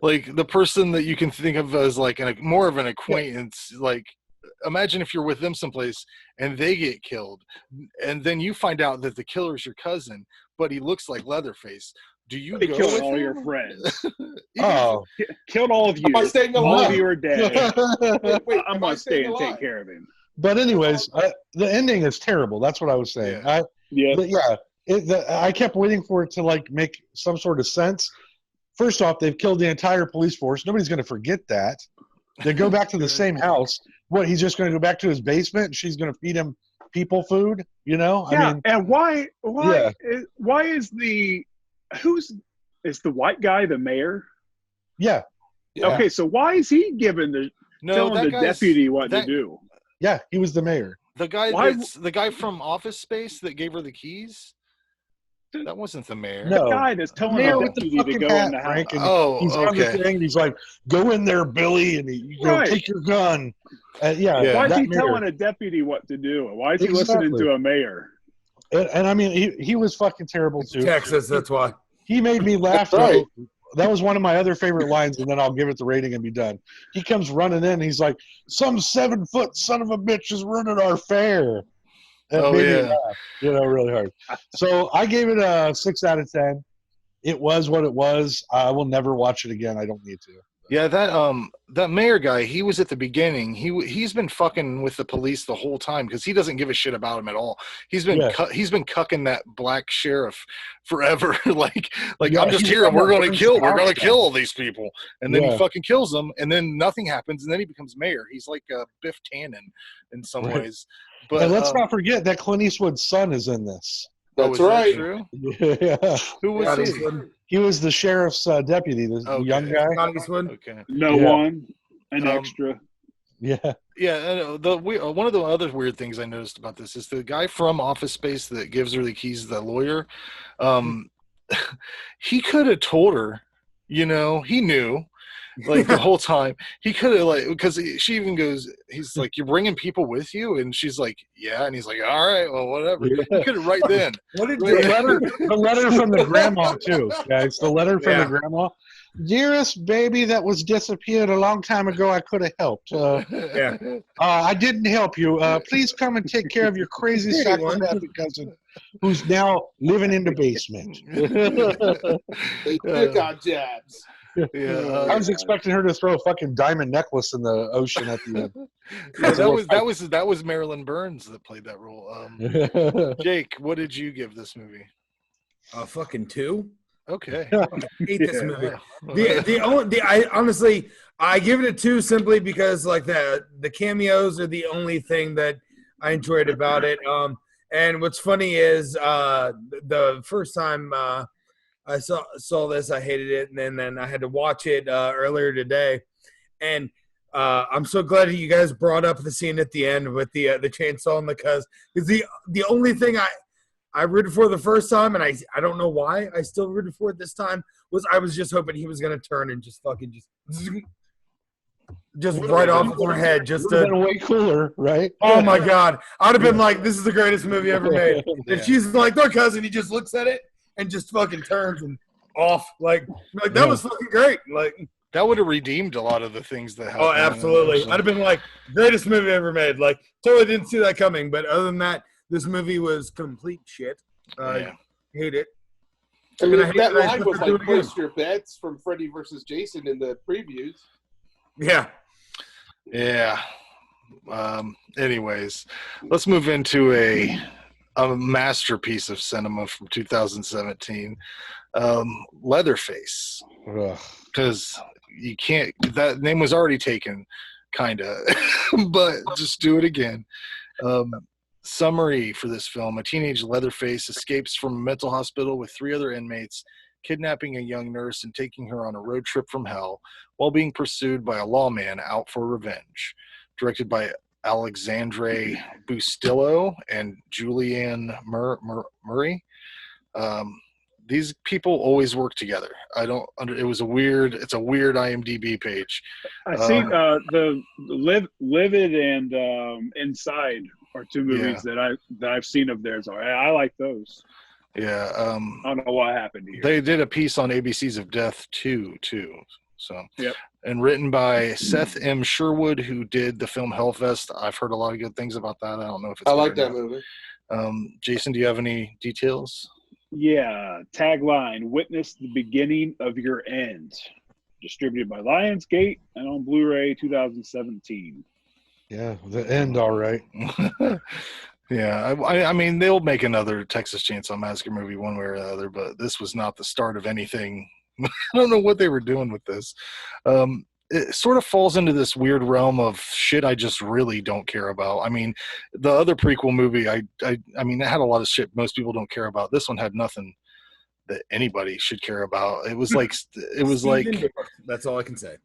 Like the person that you can think of as like more of an acquaintance. Like, imagine if you're with them someplace and they get killed, and then you find out that the killer's your cousin, but he looks like Leatherface. Do you go
killed
with
all
him?
your friends?
Oh,
killed all of you.
Am I staying
All
alive?
of you are dead.
Wait,
I'm going to stay and take care of him.
But anyways, the ending is terrible. That's what I was saying.
Yeah.
But yeah, I kept waiting for it to like make some sort of sense. First off, they've killed the entire police force. Nobody's going to forget that. They go back to the same house. What, he's just going to go back to his basement and she's going to feed him people food?
Yeah,
I mean,
and why is is the white guy the mayor?
Yeah.
Okay, so why is he telling the deputy what to do?
Yeah, he was the mayor.
The guy from Office Space that gave her the keys? That wasn't the mayor.
No.
The guy that's telling
Mayor
the
with the
deputy to go
fucking
in the
hat,
house.
Frank, and
Oh,
he's on the
okay.
thing. He's like, go in there, Billy, and take your gun.
Yeah.
Why is he
mayor.
telling a deputy what to do? Why is he listening to a mayor?
And I mean, he was fucking terrible too.
Texas, that's why.
He made me laugh.
That's right.
That was one of my other favorite lines, and then I'll give it the rating and be done. He comes running in. He's like, some 7-foot son of a bitch is running our fair. That made me laugh, really hard. So I gave it a 6 out of 10. It was what it was. I will never watch it again. I don't need to.
Yeah, that mayor guy, he was at the beginning. He's been fucking with the police the whole time because he doesn't give a shit about him at all. He's been cucking that black sheriff forever. like I'm just here and we're gonna kill all these people. And then he fucking kills them, and then nothing happens, and then he becomes mayor. He's like Biff Tannen in some ways. But
and let's not forget that Clint Eastwood's son is in this.
That's right.
That true?
Yeah.
Who was he?
He was the sheriff's deputy, the young guy.
Okay.
An extra.
Yeah.
Yeah. One of the other weird things I noticed about this is the guy from Office Space that gives her the keys, the lawyer. He could have told her. He knew. Like the whole time he could have because she even goes, he's like, you're bringing people with you, and she's like, yeah, and he's like, all right, well, whatever. He could have right then.
What did the letter from the grandma too, guys? The letter from the grandma. Dearest baby that was disappeared a long time ago, I could have helped. I didn't help you. Please come and take care of your crazy psychopathic cousin who's now living in the basement.
They took out jabs.
Yeah,
I was expecting her to throw a fucking diamond necklace in the ocean at the end.
That was Marilyn Burns that played that role. Jake, what did you give this movie?
Fucking 2.
Okay.
I hate this movie. I honestly give it a 2 simply because like the cameos are the only thing that I enjoyed about it. And what's funny is the first time I saw this, I hated it, and then I had to watch it earlier today, and I'm so glad that you guys brought up the scene at the end with the chainsaw and the cuz. Because the only thing I rooted for the first time, and I don't know why I still rooted for it this time. I was just hoping he was gonna turn and just fucking just right off of her head. Just
Would have
to,
been way cooler, right?
oh my god, I'd have been like, this is the greatest movie ever made.
Yeah.
And she's like, their cousin. He just looks at it and just fucking turns and off. Like that was fucking great. Like
that would have redeemed a lot of the things that happened.
oh, absolutely. I'd have been like, greatest movie ever made. Like totally didn't see that coming. But other than that, this movie was complete shit.
Yeah.
Hate it.
I mean,
And I hate
that
that I
line
still
was
have to
like,
do it again.
place your bets from Freddy versus Jason in the previews.
Yeah.
Yeah. Anyways, let's move into a masterpiece of cinema from 2017, Leatherface.
Ugh.
Because you can't. That name was already taken, kinda, but just do it again. Summary for this film: a teenage Leatherface escapes from a mental hospital with 3 other inmates, kidnapping a young nurse and taking her on a road trip from hell while being pursued by a lawman out for revenge. Directed by Alexandre Bustillo and Julianne Murray. These people always work together. It's a weird IMDb page.
I see the Livid and Inside are 2 movies that I've seen of theirs. I like those.
Yeah.
I don't know what happened here.
They did a piece on ABC's of Death 2 too. So,
yep.
And written by Seth M. Sherwood, who did the film Hellfest. I've heard a lot of good things about that. I don't know if it's.
I like that movie.
Jason, do you have any details?
Yeah. Tagline: Witness the beginning of your end. Distributed by Lionsgate and on Blu-ray 2017.
Yeah, the end, all right.
Yeah, I mean, they'll make another Texas Chainsaw Massacre movie one way or the other, but this was not the start of anything. I don't know what they were doing with this. It sort of falls into this weird realm of shit I just really don't care about. I mean, the other prequel movie, I mean, it had a lot of shit most people don't care about. This one had nothing that anybody should care about. It was like
That's all I can say.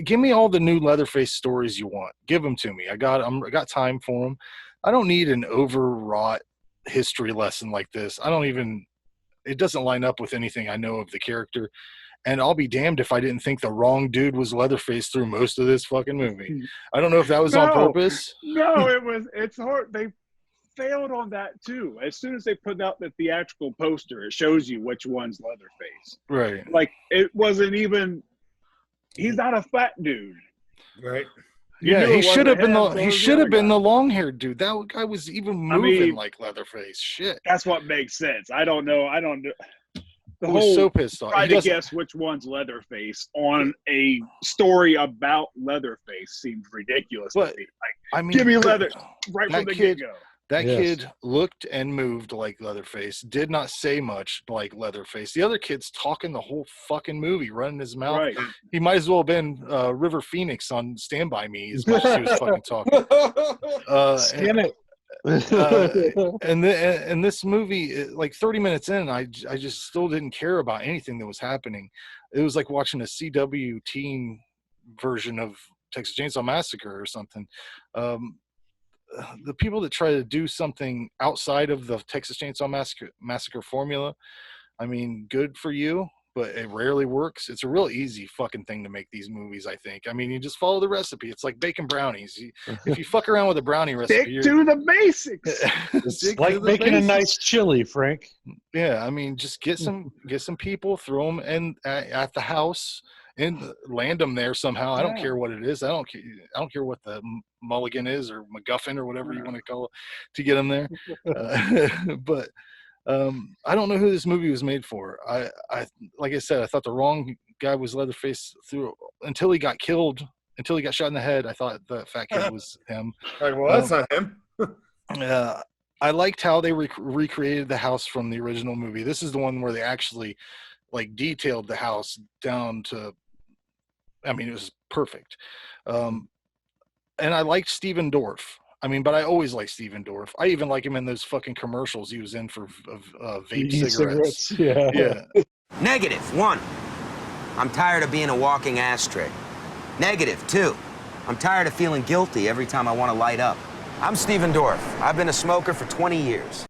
Give me all the new Leatherface stories you want. Give them to me. I got time for them. I don't need an overwrought history lesson like this. It doesn't line up with anything I know of the character. And I'll be damned if I didn't think the wrong dude was Leatherface through most of this fucking movie. I don't know if that was on purpose.
No, it's hard. They failed on that too. As soon as they put out the theatrical poster, it shows you which one's Leatherface.
Right.
Like, it wasn't even, he's not a fat dude.
Right.
Yeah, he should have been the long-haired dude. That guy was even moving like Leatherface. Shit.
That's what makes sense. I don't know.
I was so pissed off.
Trying to guess which one's Leatherface on a story about Leatherface seems ridiculous.
But,
to me.
I mean,
give me Leather right from the get-go.
That kid looked and moved like Leatherface, did not say much like Leatherface. The other kid's talking the whole fucking movie, running his mouth.
Right.
He might as well have been River Phoenix on Stand By Me as much as he was fucking talking.
Skin it.
And this movie, like 30 minutes in, I just still didn't care about anything that was happening. It was like watching a CW teen version of Texas Chainsaw Massacre or something. The people that try to do something outside of the Texas Chainsaw Massacre formula, I mean, good for you, but it rarely works. It's a real easy fucking thing to make these movies, I think. I mean, you just follow the recipe. It's like baking brownies. If you fuck around with a brownie recipe,
stick to the basics.
It's like making a nice chili, Frank.
Yeah, I mean, just get some people, throw them at the house, and land them there somehow. I don't care what it is. I don't care what the mulligan is or MacGuffin or whatever you want to call it to get them there. But I don't know who this movie was made for. I like I said, I thought the wrong guy was Leatherface until he got killed, until he got shot in the head. I thought the fat kid was him.
Like, well, that's not him.
I liked how they recreated the house from the original movie. This is the one where they actually like detailed the house down to, I mean, it was perfect. And I liked Steven Dorff. I mean, but I always like Steven Dorff. I even like him in those fucking commercials he was in for vape cigarettes. Yeah.
-1, I'm tired of being a walking ashtray. -2, I'm tired of feeling guilty every time I want to light up. I'm Steven Dorff. I've been a smoker for 20 years.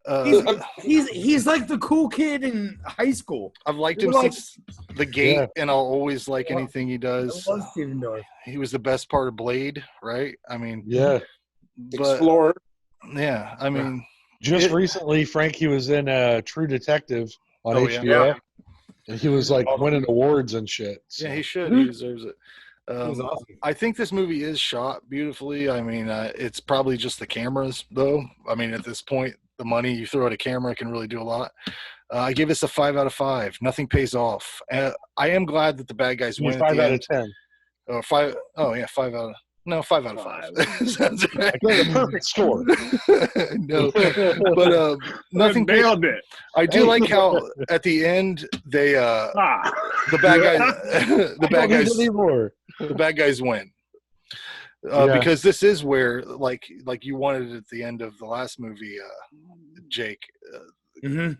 He's like the cool kid in high school.
I've liked him since The Gate, and I'll always like anything he does.
I love Steven Dorff.
He was the best part of Blade, right? I mean,
Yeah.
But,
Explorer.
Yeah, I mean,
just recently, Frankie was in True Detective on HBO,
yeah.
and he was like winning awards and shit. So.
Yeah, he should. He deserves it.
was awesome.
I think this movie is shot beautifully. I mean, it's probably just the cameras, though. I mean, at this point, the money you throw at a camera can really do a lot. I give this a 5 out of 5. Nothing pays off. I am glad that the bad guys win.
5 out of 10.
Oh, 5. Oh, yeah, 5 out of. No, 5 out of 5. Sounds right.
A perfect score.
No, but nothing.
Nailed it.
I do like how at the end they the bad guys the bad guys win because this is where like you wanted it at the end of the last movie, Jake. The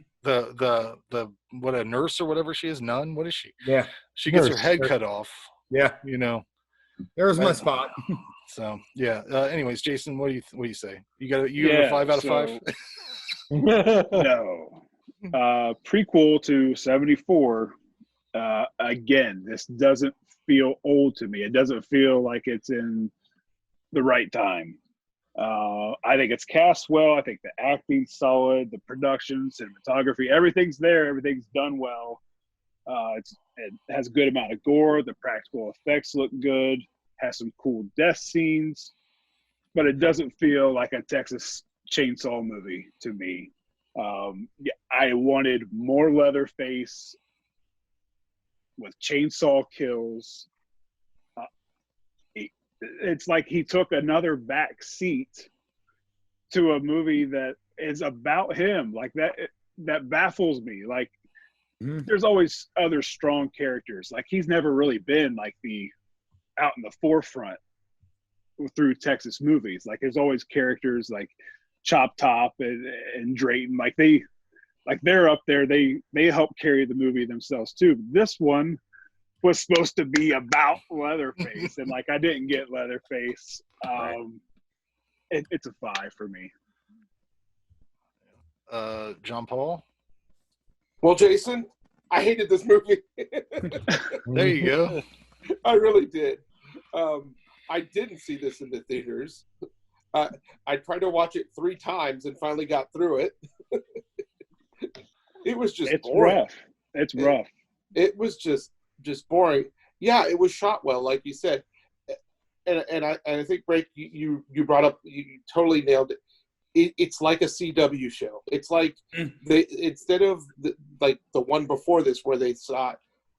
what, a nurse or whatever she is, nun. What is she?
Yeah,
she gets her head cut off.
Yeah,
you know.
There's my spot.
So yeah. Anyways, Jason, what do you say? You got a 5 out of 5?
No. Prequel to 74. Again, this doesn't feel old to me. It doesn't feel like it's in the right time. I think it's cast well. I think the acting's solid. The production, cinematography, everything's there. Everything's done well. It has a good amount of gore. The practical effects look good. Has some cool death scenes, but it doesn't feel like a Texas Chainsaw movie to me. I wanted more Leatherface with chainsaw kills. It's like he took another back seat to a movie that is about him. Like that baffles me. Like there's always other strong characters. Like he's never really been like out in the forefront through Texas movies. Like there's always characters like Chop Top and Drayton. Like they're up there. They help carry the movie themselves too. This one was supposed to be about Leatherface, and like I didn't get Leatherface. It's a 5 for me.
John Paul.
Well, Jason, I hated this movie.
There you go.
I really did. I didn't see this in the theaters. I tried to watch it 3 times and finally got through it. It was just boring.
Rough. It's rough.
It was just boring. Yeah, it was shot well, like you said. And I think, Ray, you brought up, you totally nailed it. It's like a CW show. It's like instead of the one before this where they thought,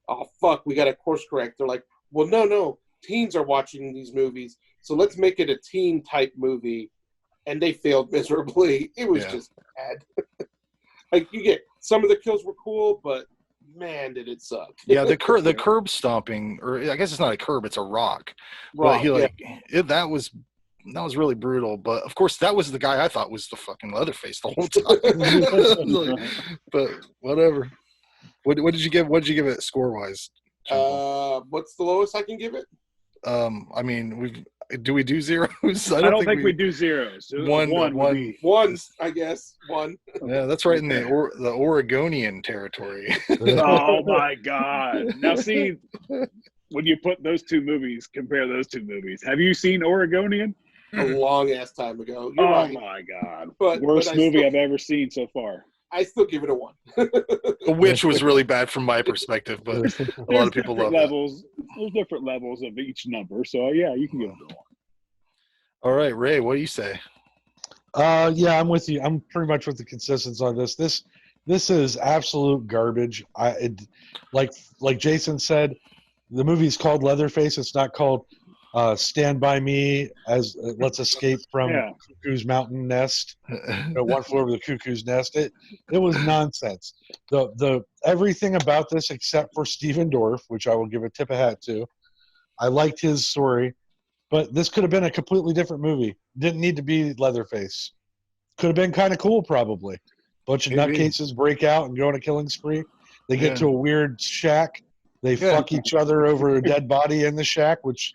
oh, fuck, we got to course correct. They're like, well, no, teens are watching these movies, so let's make it a teen-type movie. And they failed miserably. It was just bad. Like, you get, some of the kills were cool, but man, did it suck.
Yeah, the curb stomping, or I guess it's not a curb, it's a rock. But that was really brutal. But of course, that was the guy I thought was the fucking Leatherface the whole time. But whatever. What did you give? What did you give it score wise?
What's the lowest I can give it?
I mean, do we do zeros?
I don't think we do zeros.
One, I guess. One.
Yeah, that's right in the Oregonian territory.
Oh my God! Now see, when you put those two movies, compare those two movies. Have you seen Oregonian?
A long ass time ago. You're
oh
right.
My God!
Worst
movie I've ever seen so far.
I still give it a 1.
The Witch was really bad from my perspective, but a lot of people love it.
There's different levels of each number, so yeah, you can give it a 1.
All right, Ray, what do you say?
Yeah, I'm with you. I'm pretty much with the consensus on this. This is absolute garbage. Like Jason said, the movie's called Leatherface. It's not called Stand By Me as Let's Escape from Cuckoo's Mountain Nest. One Flew Over the Cuckoo's Nest. It was nonsense. The everything about this except for Steven Dorff, which I will give a tip of hat to. I liked his story, but this could have been a completely different movie. Didn't need to be Leatherface. Could have been kind of cool, probably. Bunch of nutcases break out and go on a killing spree. They get to a weird shack. They fuck each other over a dead body in the shack, which...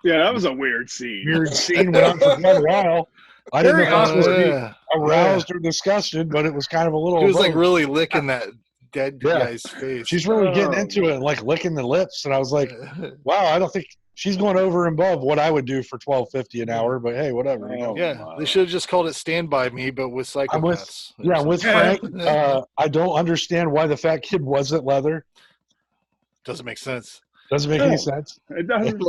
Yeah, that was a weird scene.
Went on for quite a while. I didn't know if I was supposed to be
Yeah.
aroused or disgusted, but it was kind of a little.
He was
of
like
both.
really licking that dead
Yeah.
guy's face.
She's really getting
Oh,
into it and like licking the lips, and I was like, wow, I don't think she's going over and above what I would do for $12.50 an hour. But hey, whatever. You know.
Yeah, they should have just called it Stand By Me, but with psychopaths.
I'm with Frank. I don't understand why the fat kid wasn't leather.
Doesn't make sense.
Doesn't make any sense.
It doesn't.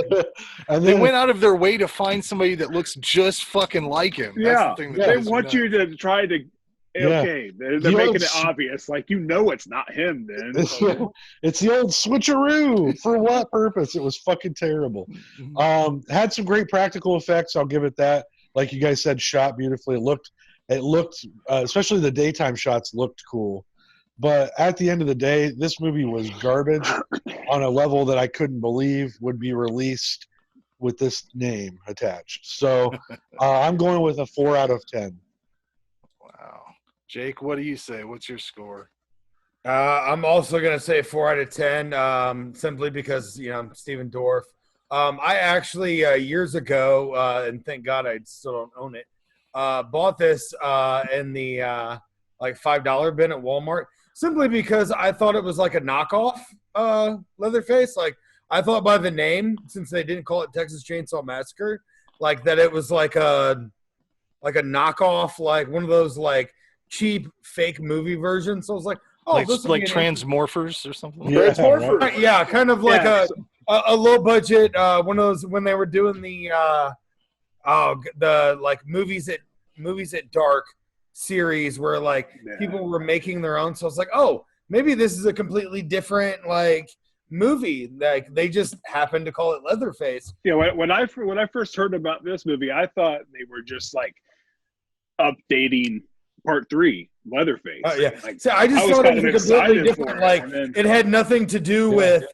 And
They
then
went out of their way to find somebody that looks just fucking like him. That's
Yeah,
the thing that
they
drives me
want
nuts.
you to try to.
Yeah.
Okay, they're
The
making
old
it obvious. Like, it's not him then.
it's the old switcheroo. For what purpose? It was fucking terrible. Had some great practical effects. I'll give it that. Like you guys said, shot beautifully. It looked, especially the daytime shots looked cool. But at the end of the day, this movie was garbage on a level that I couldn't believe would be released with this name attached. So I'm going with a 4 out of 10.
Wow. Jake, what do you say? What's your score?
I'm also gonna say 4 out of 10, simply because I'm Steven Dorff. I actually years ago, and thank God I still don't own it, bought this in the like $5 bin at Walmart, simply because I thought it was like a knockoff Leatherface. Like I thought by the name, since they didn't call it Texas Chainsaw Massacre, like that it was like a knockoff, like one of those like cheap fake movie versions. So I was like, oh,
like
this
like Transmorphers or something?
Yeah,
Transformers.
right.
yeah, kind of like
Yeah,
a low budget one of those when they were doing the like movies at dark series where like people were making their own. So I was like, oh, maybe this is a completely different like movie. Like they just happened to call it Leatherface.
when I first heard about this movie, I thought they were just like updating Part 3, Leatherface.
Yeah.
Like,
So I just
I was
thought it
kind
was
of
completely
excited
different.
for it,
Like
and then-
it had nothing to do with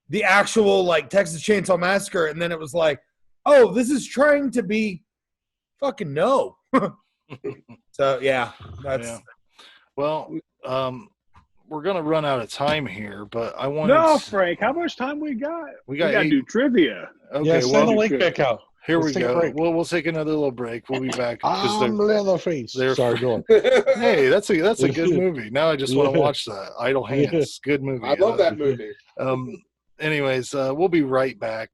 the actual like Texas Chainsaw Massacre, and then it was like, oh, this is trying to be fucking no. So yeah, that's
Yeah. Well, we're gonna run out of time here, but I want
No, Frank, how much time we got?
We got
gotta
8.
do trivia.
Okay,
Yeah, send
well,
the link back out.
here
Let's
we
take a
go.
break.
We'll take another little break. We'll be back. 'cause
I'm Leatherface.
they're-
Sorry, go on.
hey, that's a good movie. Now I just want to watch that. Idle Hands, good movie.
I love that movie.
Anyways, we'll be right back.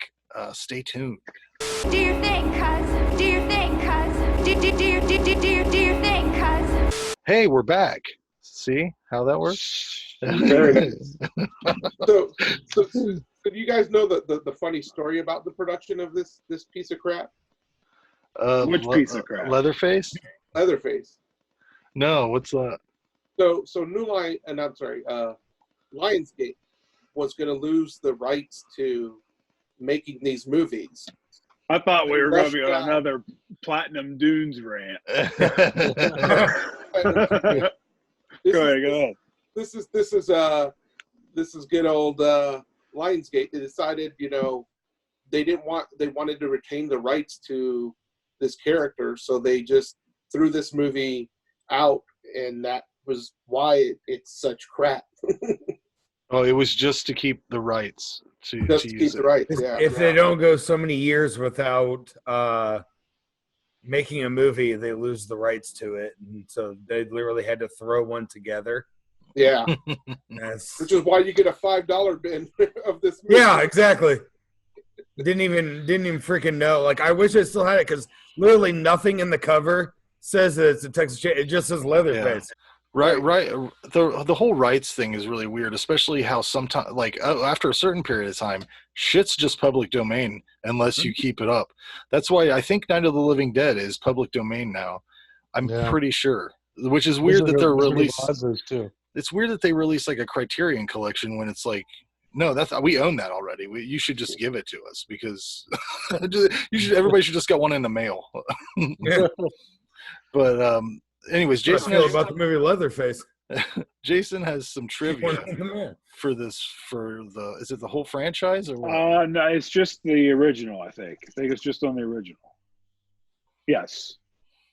Stay tuned.
Do your thing, cuz. Do your thing, cuz. Do your thing, cuz.
Hey, we're back. See how that works?
Very nice. So do you guys know the funny story about the production of this piece of crap?
Which piece of crap?
Leatherface?
Leatherface.
No, what's that?
So New Line, and I'm sorry, Lionsgate was going to lose the rights to making these movies.
I thought we were going to be
Rushed
on
out.
another Platinum Dunes rant.
This
Go
is-
ahead.
This is good old Lionsgate. They decided, they wanted to retain the rights to this character, so they just threw this movie out, and that was why it's such crap.
Oh, it was just to keep the rights to
Just to keep
use
the
it.
rights. Yeah.
if they don't go so many years without making a movie, they lose the rights to it, and so they literally had to throw one together.
Yeah.
That's-
Which is why you get a $5 bin of this movie.
yeah, exactly. Didn't even freaking know. Like I wish I still had it because literally nothing in the cover says that it's a Texas Chainsaw. It just says Leatherface.
Right. The whole rights thing is really weird, especially how sometimes, like after a certain period of time, shit's just public domain unless you keep it up. That's why I think Night of the Living Dead is public domain now. I'm
Yeah.
pretty sure, which is weird that they're released.
Too.
It's weird that they release like a Criterion collection when it's like, no, we own that already. You should just give it to us because everybody should just get one in the mail.
Yeah.
But anyways,
What I
Jason
feel
has,
about the movie Leatherface.
Jason has some trivia
Yeah.
for the is it the whole franchise or what?
No, it's just the original, I think. I think it's just on the original. Yes.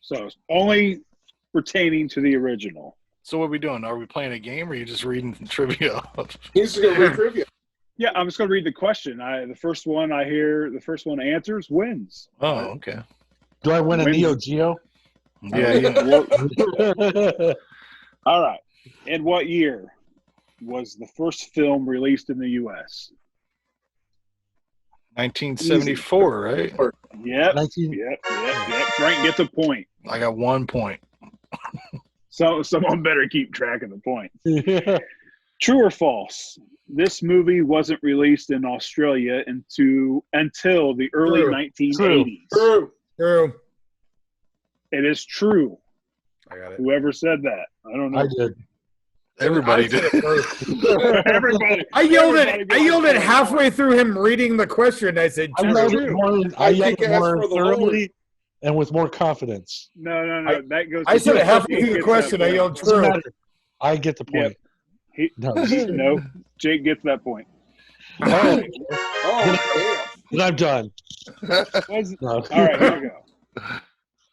So it's only pertaining to the original.
So what are we doing? Are we playing a game or are you just reading trivia?
He's just going to read trivia.
Yeah, I'm just going to read the question. The first one answers wins.
Oh, okay.
Do I win a
Win.
Neo Geo?
Yeah.
All right. In what year was the first film released in the U.S.?
1974, right?
Yep.
19
Yep. Frank gets a point.
I got 1 point.
So someone better keep track of the points. True or false? This movie wasn't released in Australia until the early 1980s.
True.
It is true.
I got it.
Whoever said that, I don't know.
I did.
Everybody
I said
did.
it first.
Everybody.
I yelled
everybody
it halfway through him reading the question. I said,
I yelled it more
for the
thoroughly and with more confidence.
No. That goes.
I said it halfway
Jake
through the
gets
question.
that
I
point.
yelled
Doesn't
true.
matter. I get the point.
No, Jake gets that point.
All right.
Oh,
And I'm done. No.
All right, here we go.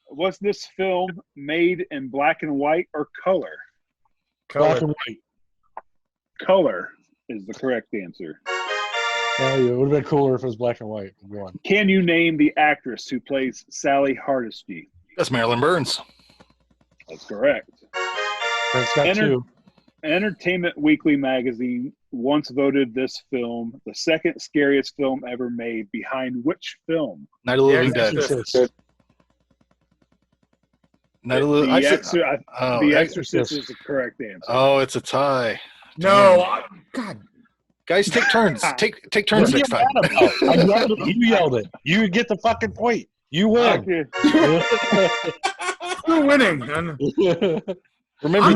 Was this film made in black and white or color?
Black and white.
Color is the correct answer.
Yeah, it would have been cooler if it was black and white. Go on.
Can you name the actress who plays Sally Hardesty?
That's Marilyn Burns.
That's correct.
Frank's got two.
Entertainment Weekly magazine once voted this film the second scariest film ever made, behind which film?
Night of the Living Dead. Night of the
The Exorcist is the correct answer.
Oh, it's a tie.
No, God.
Guys, take turns. Take turns next time.
You yelled it. You get the fucking point. You win.
You're winning.
Remember,
I'm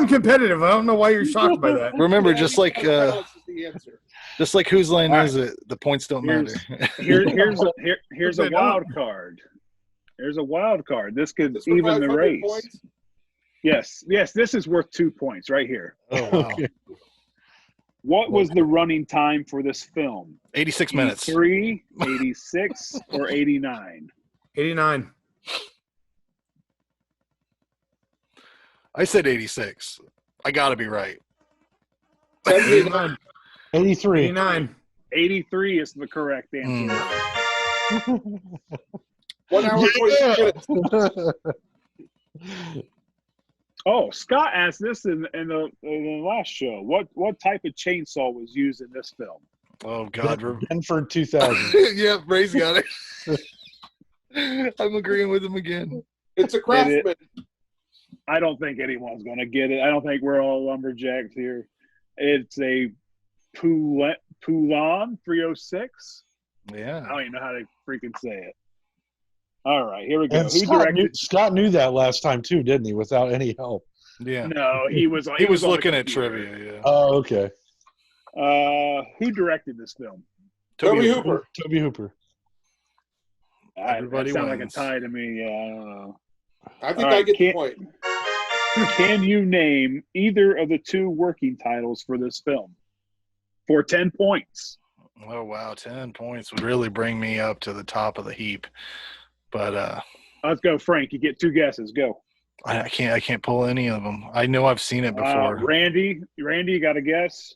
competitive. I don't know why you're shocked by that.
Remember, just like whose line is it? The points don't matter.
Here's a wild card. There's a wild card. This could even the race. Points? Yes. This is worth 2 points right here.
Oh, wow.
Okay.
What was the running time for this film?
86 minutes.
83, 86, or 89?
89.
I said 86. I got to be right.
83.
89.
83 is the correct answer.
1 hour 20 minutes.
Oh, Scott asked this in the last show. What type of chainsaw was used in this film?
Oh, God.
Benford 2000.
Yeah, Ray's got it. I'm agreeing with him again.
It's a Craftsman.
I don't think anyone's going to get it. I don't think we're all lumberjacks here. It's a Poulan 306.
Yeah.
I don't even know how to freaking say it. All right, here we go.
And Scott knew that last time too, didn't he? Without any help.
Yeah.
No, he was
looking at trivia. Yeah.
Oh, okay.
Who directed this film?
Toby Hooper.
Toby Hooper.
Everybody
that sounds like
wins.
a tie to me. Yeah, I don't know.
I think I get the point.
Can you name either of the two working titles for this film? For 10 points.
Oh, wow. 10 points would really bring me up to the top of the heap. But
let's go, Frank. You get 2 guesses. Go.
I can't pull any of them. I know I've seen it before.
Randy, you got a guess?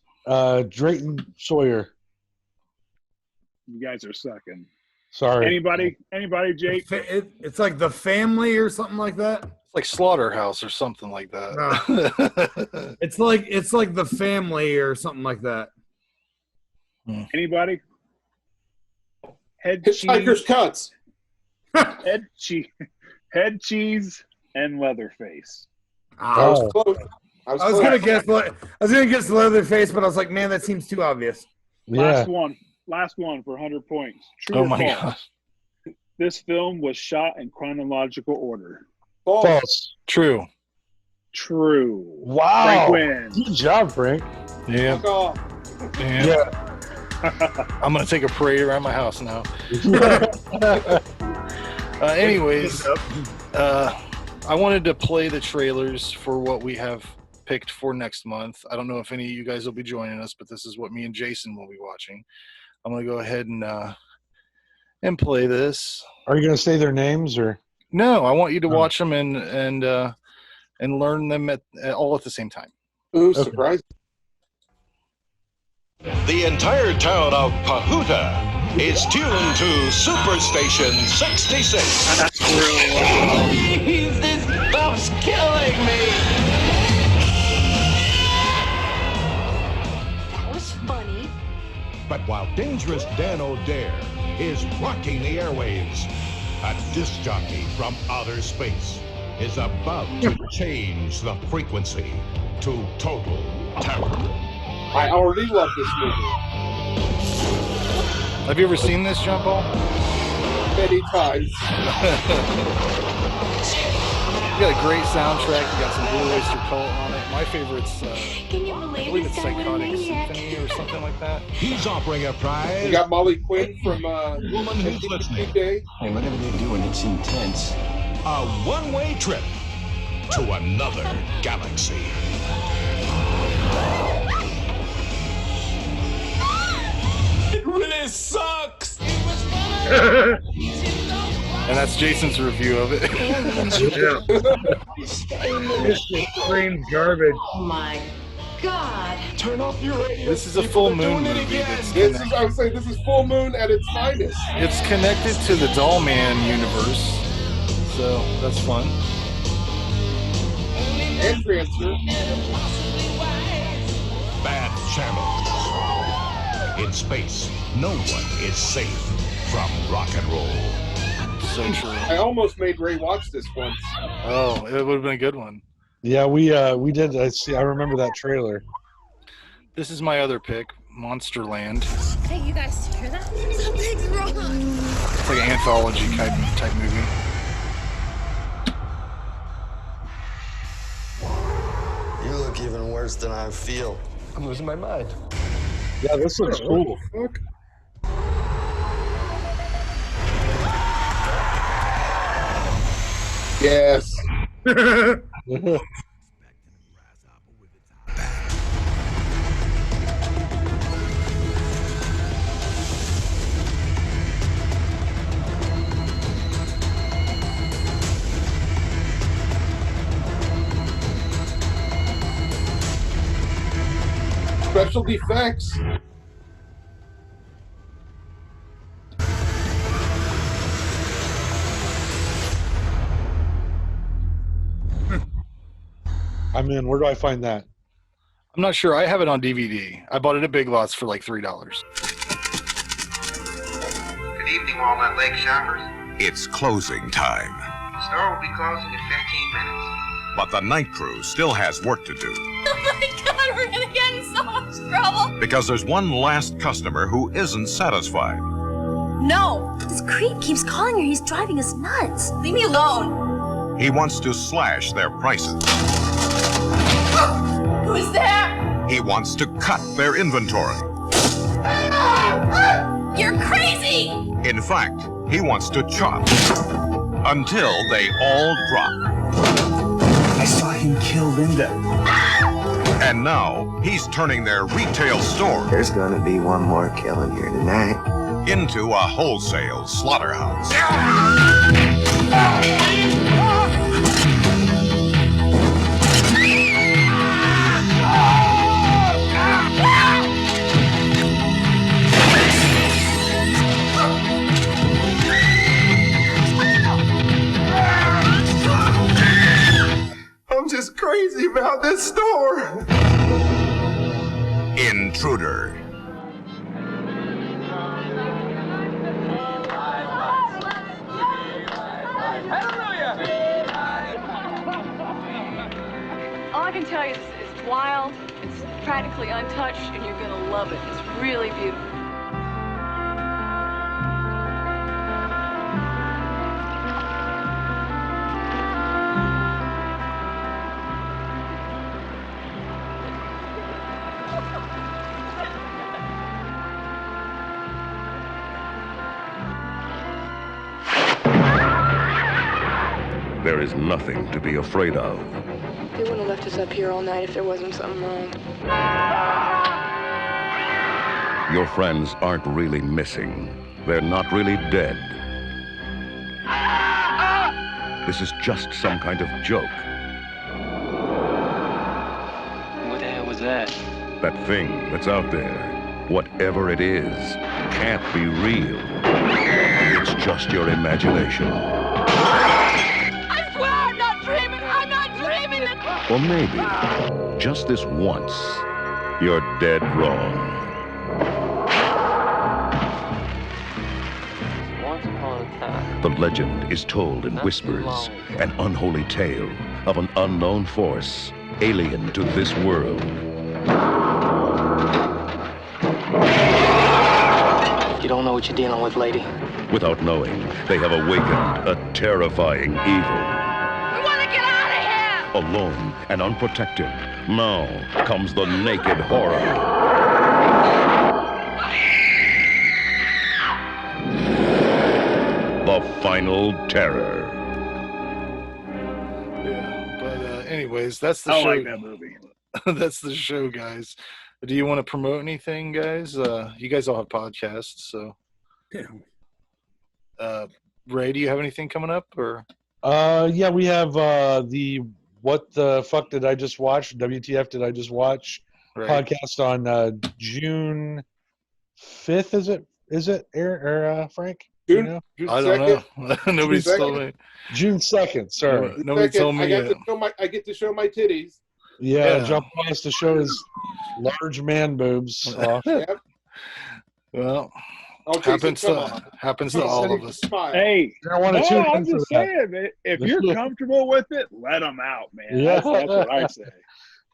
Drayton Sawyer.
You guys are sucking.
Sorry.
Anybody, Jake?
It's like The Family or something like that.
It's like Slaughterhouse or something like that.
It's like The Family or something like that.
Anybody?
Hitchhiker's Cuts.
Head cheese and Leatherface.
I was close. I was
gonna guess Leatherface, but I was like, man, that seems too obvious.
Yeah.
Last one for 100 points. True
Oh
or
my
false?
God.
This film was shot in chronological order.
False.
True.
True.
Wow.
Frank wins.
Good job, Frank.
Yeah.
Fuck off.
Yeah. I'm gonna take a parade around my house now. Anyways, I wanted to play the trailers for what we have picked for next month. I don't know if any of you guys will be joining us, but this is what me and Jason will be watching. I'm gonna go ahead and play this.
Are you gonna say their names or?
No, I want you to watch them and learn them all at the same time.
Ooh, surprise.
The entire town of Pahuta is tuned to Superstation 66.
That's real.
Please, this stuff's killing me.
That was funny.
But while Dangerous Dan O'Dare is rocking the airwaves, a disc jockey from outer space is about to change the frequency to total terror.
I already love this movie.
Have you ever seen this, John Paul?
Many times.
You got a great soundtrack. You got some Blue Oyster Cult on it. My favorite's,
Can you
I
believe
believe
this
it's
guy with a
Psychotic
maniac?
Symphony or something like that.
He's offering a prize.
You got Molly Quinn from
Woman Who's Listening.
Day.
Hey, whatever they're doing, it's intense.
A one-way trip to another galaxy.
It really sucks.
And that's Jason's review of it.
This shit screams garbage.
Oh my God.
Turn off your radio.
This is a full moon movie.
I would say this is Full Moon at its finest.
It's connected to the Doll Man universe, so that's fun.
And Transfer.
Bad channels. In space, no one is safe from rock and roll.
So true.
I almost made Ray watch this once.
Oh, it would have been a good one.
Yeah, we did. I remember that trailer.
This is my other pick, Monsterland.
Hey, you guys hear that? Something's wrong.
It's like an anthology type movie.
You look even worse than I feel. I'm losing my mind.
Yeah, this looks cool.
Fuck. Yes. Special effects.
I'm in. Where do I find that?
I'm not sure. I have it on DVD. I bought it at Big Lots for like $3.
Good evening, Walnut Lake shoppers.
It's closing time.
The store will be closing in 15 minutes.
But the night crew still has work to do.
Oh my God, we're gonna get in so much trouble.
Because there's one last customer who isn't satisfied.
No, this creep keeps calling her. He's driving us nuts. Leave me alone.
He wants to slash their prices.
Who's there?
He wants to cut their inventory.
You're crazy.
In fact, he wants to chop until they all drop.
I saw him kill Linda.
And now he's turning their retail store
There's gonna be one more killing here tonight.
into a wholesale slaughterhouse.
I'm just crazy about this store.
Intruder.
All I can tell you is it's wild, it's practically untouched, and you're gonna love it. It's really beautiful.
There is nothing to be afraid of.
They wouldn't have left us up here all night if there wasn't something wrong.
Your friends aren't really missing. They're not really dead. This is just some kind of joke.
What the hell was that?
That thing that's out there, whatever it is, can't be real. It's just your imagination.
I swear I'm not dreaming. I'm not dreaming.
Or maybe, just this once, you're dead wrong.
Once upon a time.
The legend is told in whispers, an unholy tale of an unknown force alien to this world.
You don't know what you're dealing with, lady.
Without knowing, they have awakened a terrifying evil.
We want to get out of here.
Alone and unprotected, now comes the naked horror. The final terror.
Yeah, but anyways, that's the
I
show.
like that movie.
That's the show, guys. Do you want to promote anything, guys? You guys all have podcasts, so. Ray, do you have anything coming up, or?
Yeah, we have the What the Fuck Did I Just Watch? WTF Did I Just Watch?
Right.
Podcast on June 5th, is it, Frank?
June,
You know?
June
I don't
2nd.
know. Nobody's told me.
June 2nd, sorry.
Nobody told me yet.
I get to show my titties.
Yeah, John wants to show his large man boobs off.
Yep.
Well,
Oh,
happens
Jason,
to all of us.
Hey,
I want to tune
I'm
into
just
that.
saying, man, if you're comfortable with it, let them out, man.
Yeah.
That's what I say.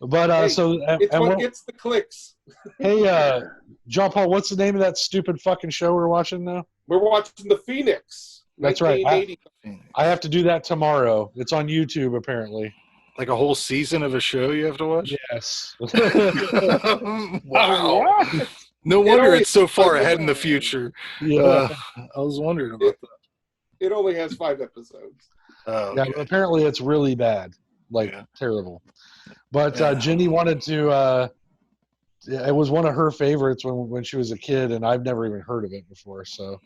But
Hey,
so
it's
and
what
what-
gets the clicks.
hey, John Paul, what's the name of that stupid fucking show we're watching now?
We're watching The Phoenix.
That's right.
1980.
I have to do that tomorrow. It's on YouTube apparently.
Like a whole season of a show you have to watch?
Yes.
Wow. No wonder
only-
it's so far ahead in the future.
Yeah.
I was wondering about that.
It only has 5 episodes.
Oh,
Yeah,
okay.
but apparently it's really bad, like terrible. But Ginny wanted to. It was one of her favorites when she was a kid, and I've never even heard of it before. So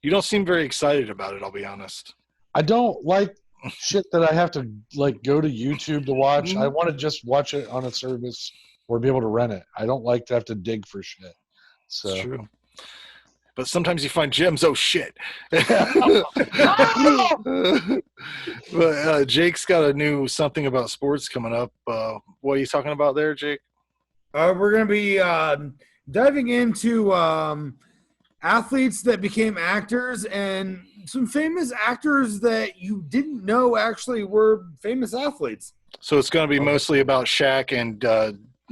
You don't seem very excited about it, I'll be honest.
I don't like shit that I have to like go to YouTube to watch. I want to just watch it on a service or be able to rent it. I don't like to have to dig for shit. So
It's true. But sometimes you find gems. Oh, shit. But Jake's got a new something about sports coming up. What are you talking about there, Jake?
We're going to be diving into athletes that became actors and some famous actors that you didn't know actually were famous athletes.
So it's going to be mostly about Shaq and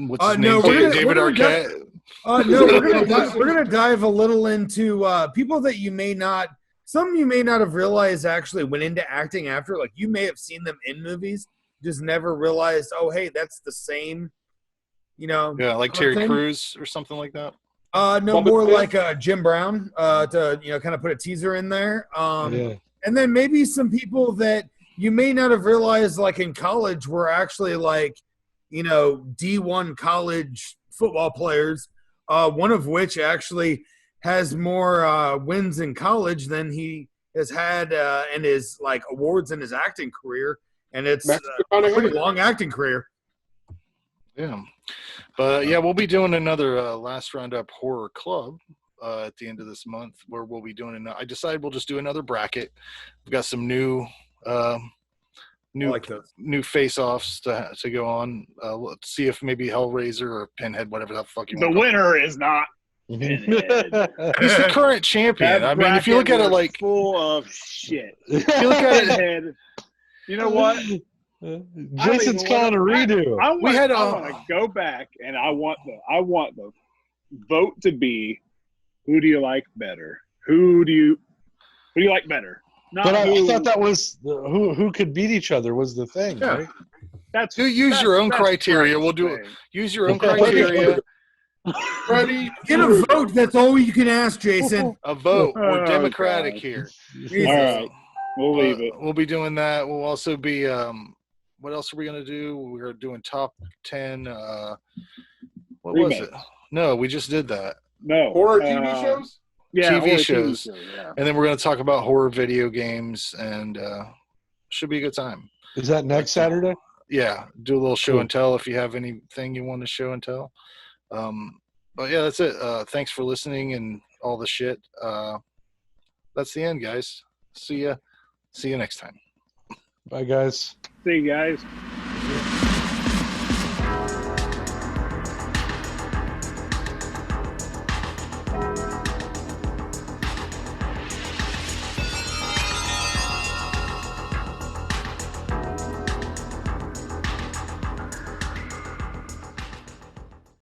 what's his
no,
name? David Arquette?
No, we're gonna dive a little into people that you may not have realized actually went into acting after. Like you may have seen them in movies, just never realized. Oh, hey, that's the same. You know,
Yeah, like Terry Crews or something like that.
No, more like Jim Brown. To kind of put a teaser in there. And then maybe some people that you may not have realized, like in college, were actually like, D1 college football players. One of which actually has more wins in college than he has had in his like awards in his acting career, and it's a pretty long acting career.
Yeah, but yeah, we'll be doing another Last Roundup Horror Club at the end of this month, where we'll be doing. I decided we'll just do another bracket. We've got some new face-offs to go on. Let's see if maybe Hellraiser or Pinhead, whatever the fuck you
The
want.
winner is not Pinhead.
He's the current champion. I mean, if you look at it like
full of shit.
If you look at it,
Pinhead, you know what?
Jason's calling a redo.
I want to go back, and I want the vote to be, who do you like better? Who do you like better? Not
But I
who,
thought that was who could beat each other was the thing, right?
that's
use your own criteria. We'll do it. Use your own criteria.
Ready?
Get a vote. That's all you can ask, Jason.
A vote. We're
Oh,
democratic
God.
here.
All right, we'll leave it.
We'll be doing that. We'll also be. What else are we gonna do? We're doing top 10. What was it? No, we just did that.
No
Horror TV shows.
Yeah,
TV
horror
shows.
yeah.
And then we're going to talk about horror video games, and should be a good time.
Is that next Saturday?
Yeah, do a little show and tell if you have anything you want to show and tell. But yeah, that's it. Thanks for listening, and all the shit. That's the end, guys. See you next time.
Bye, guys.
See you guys.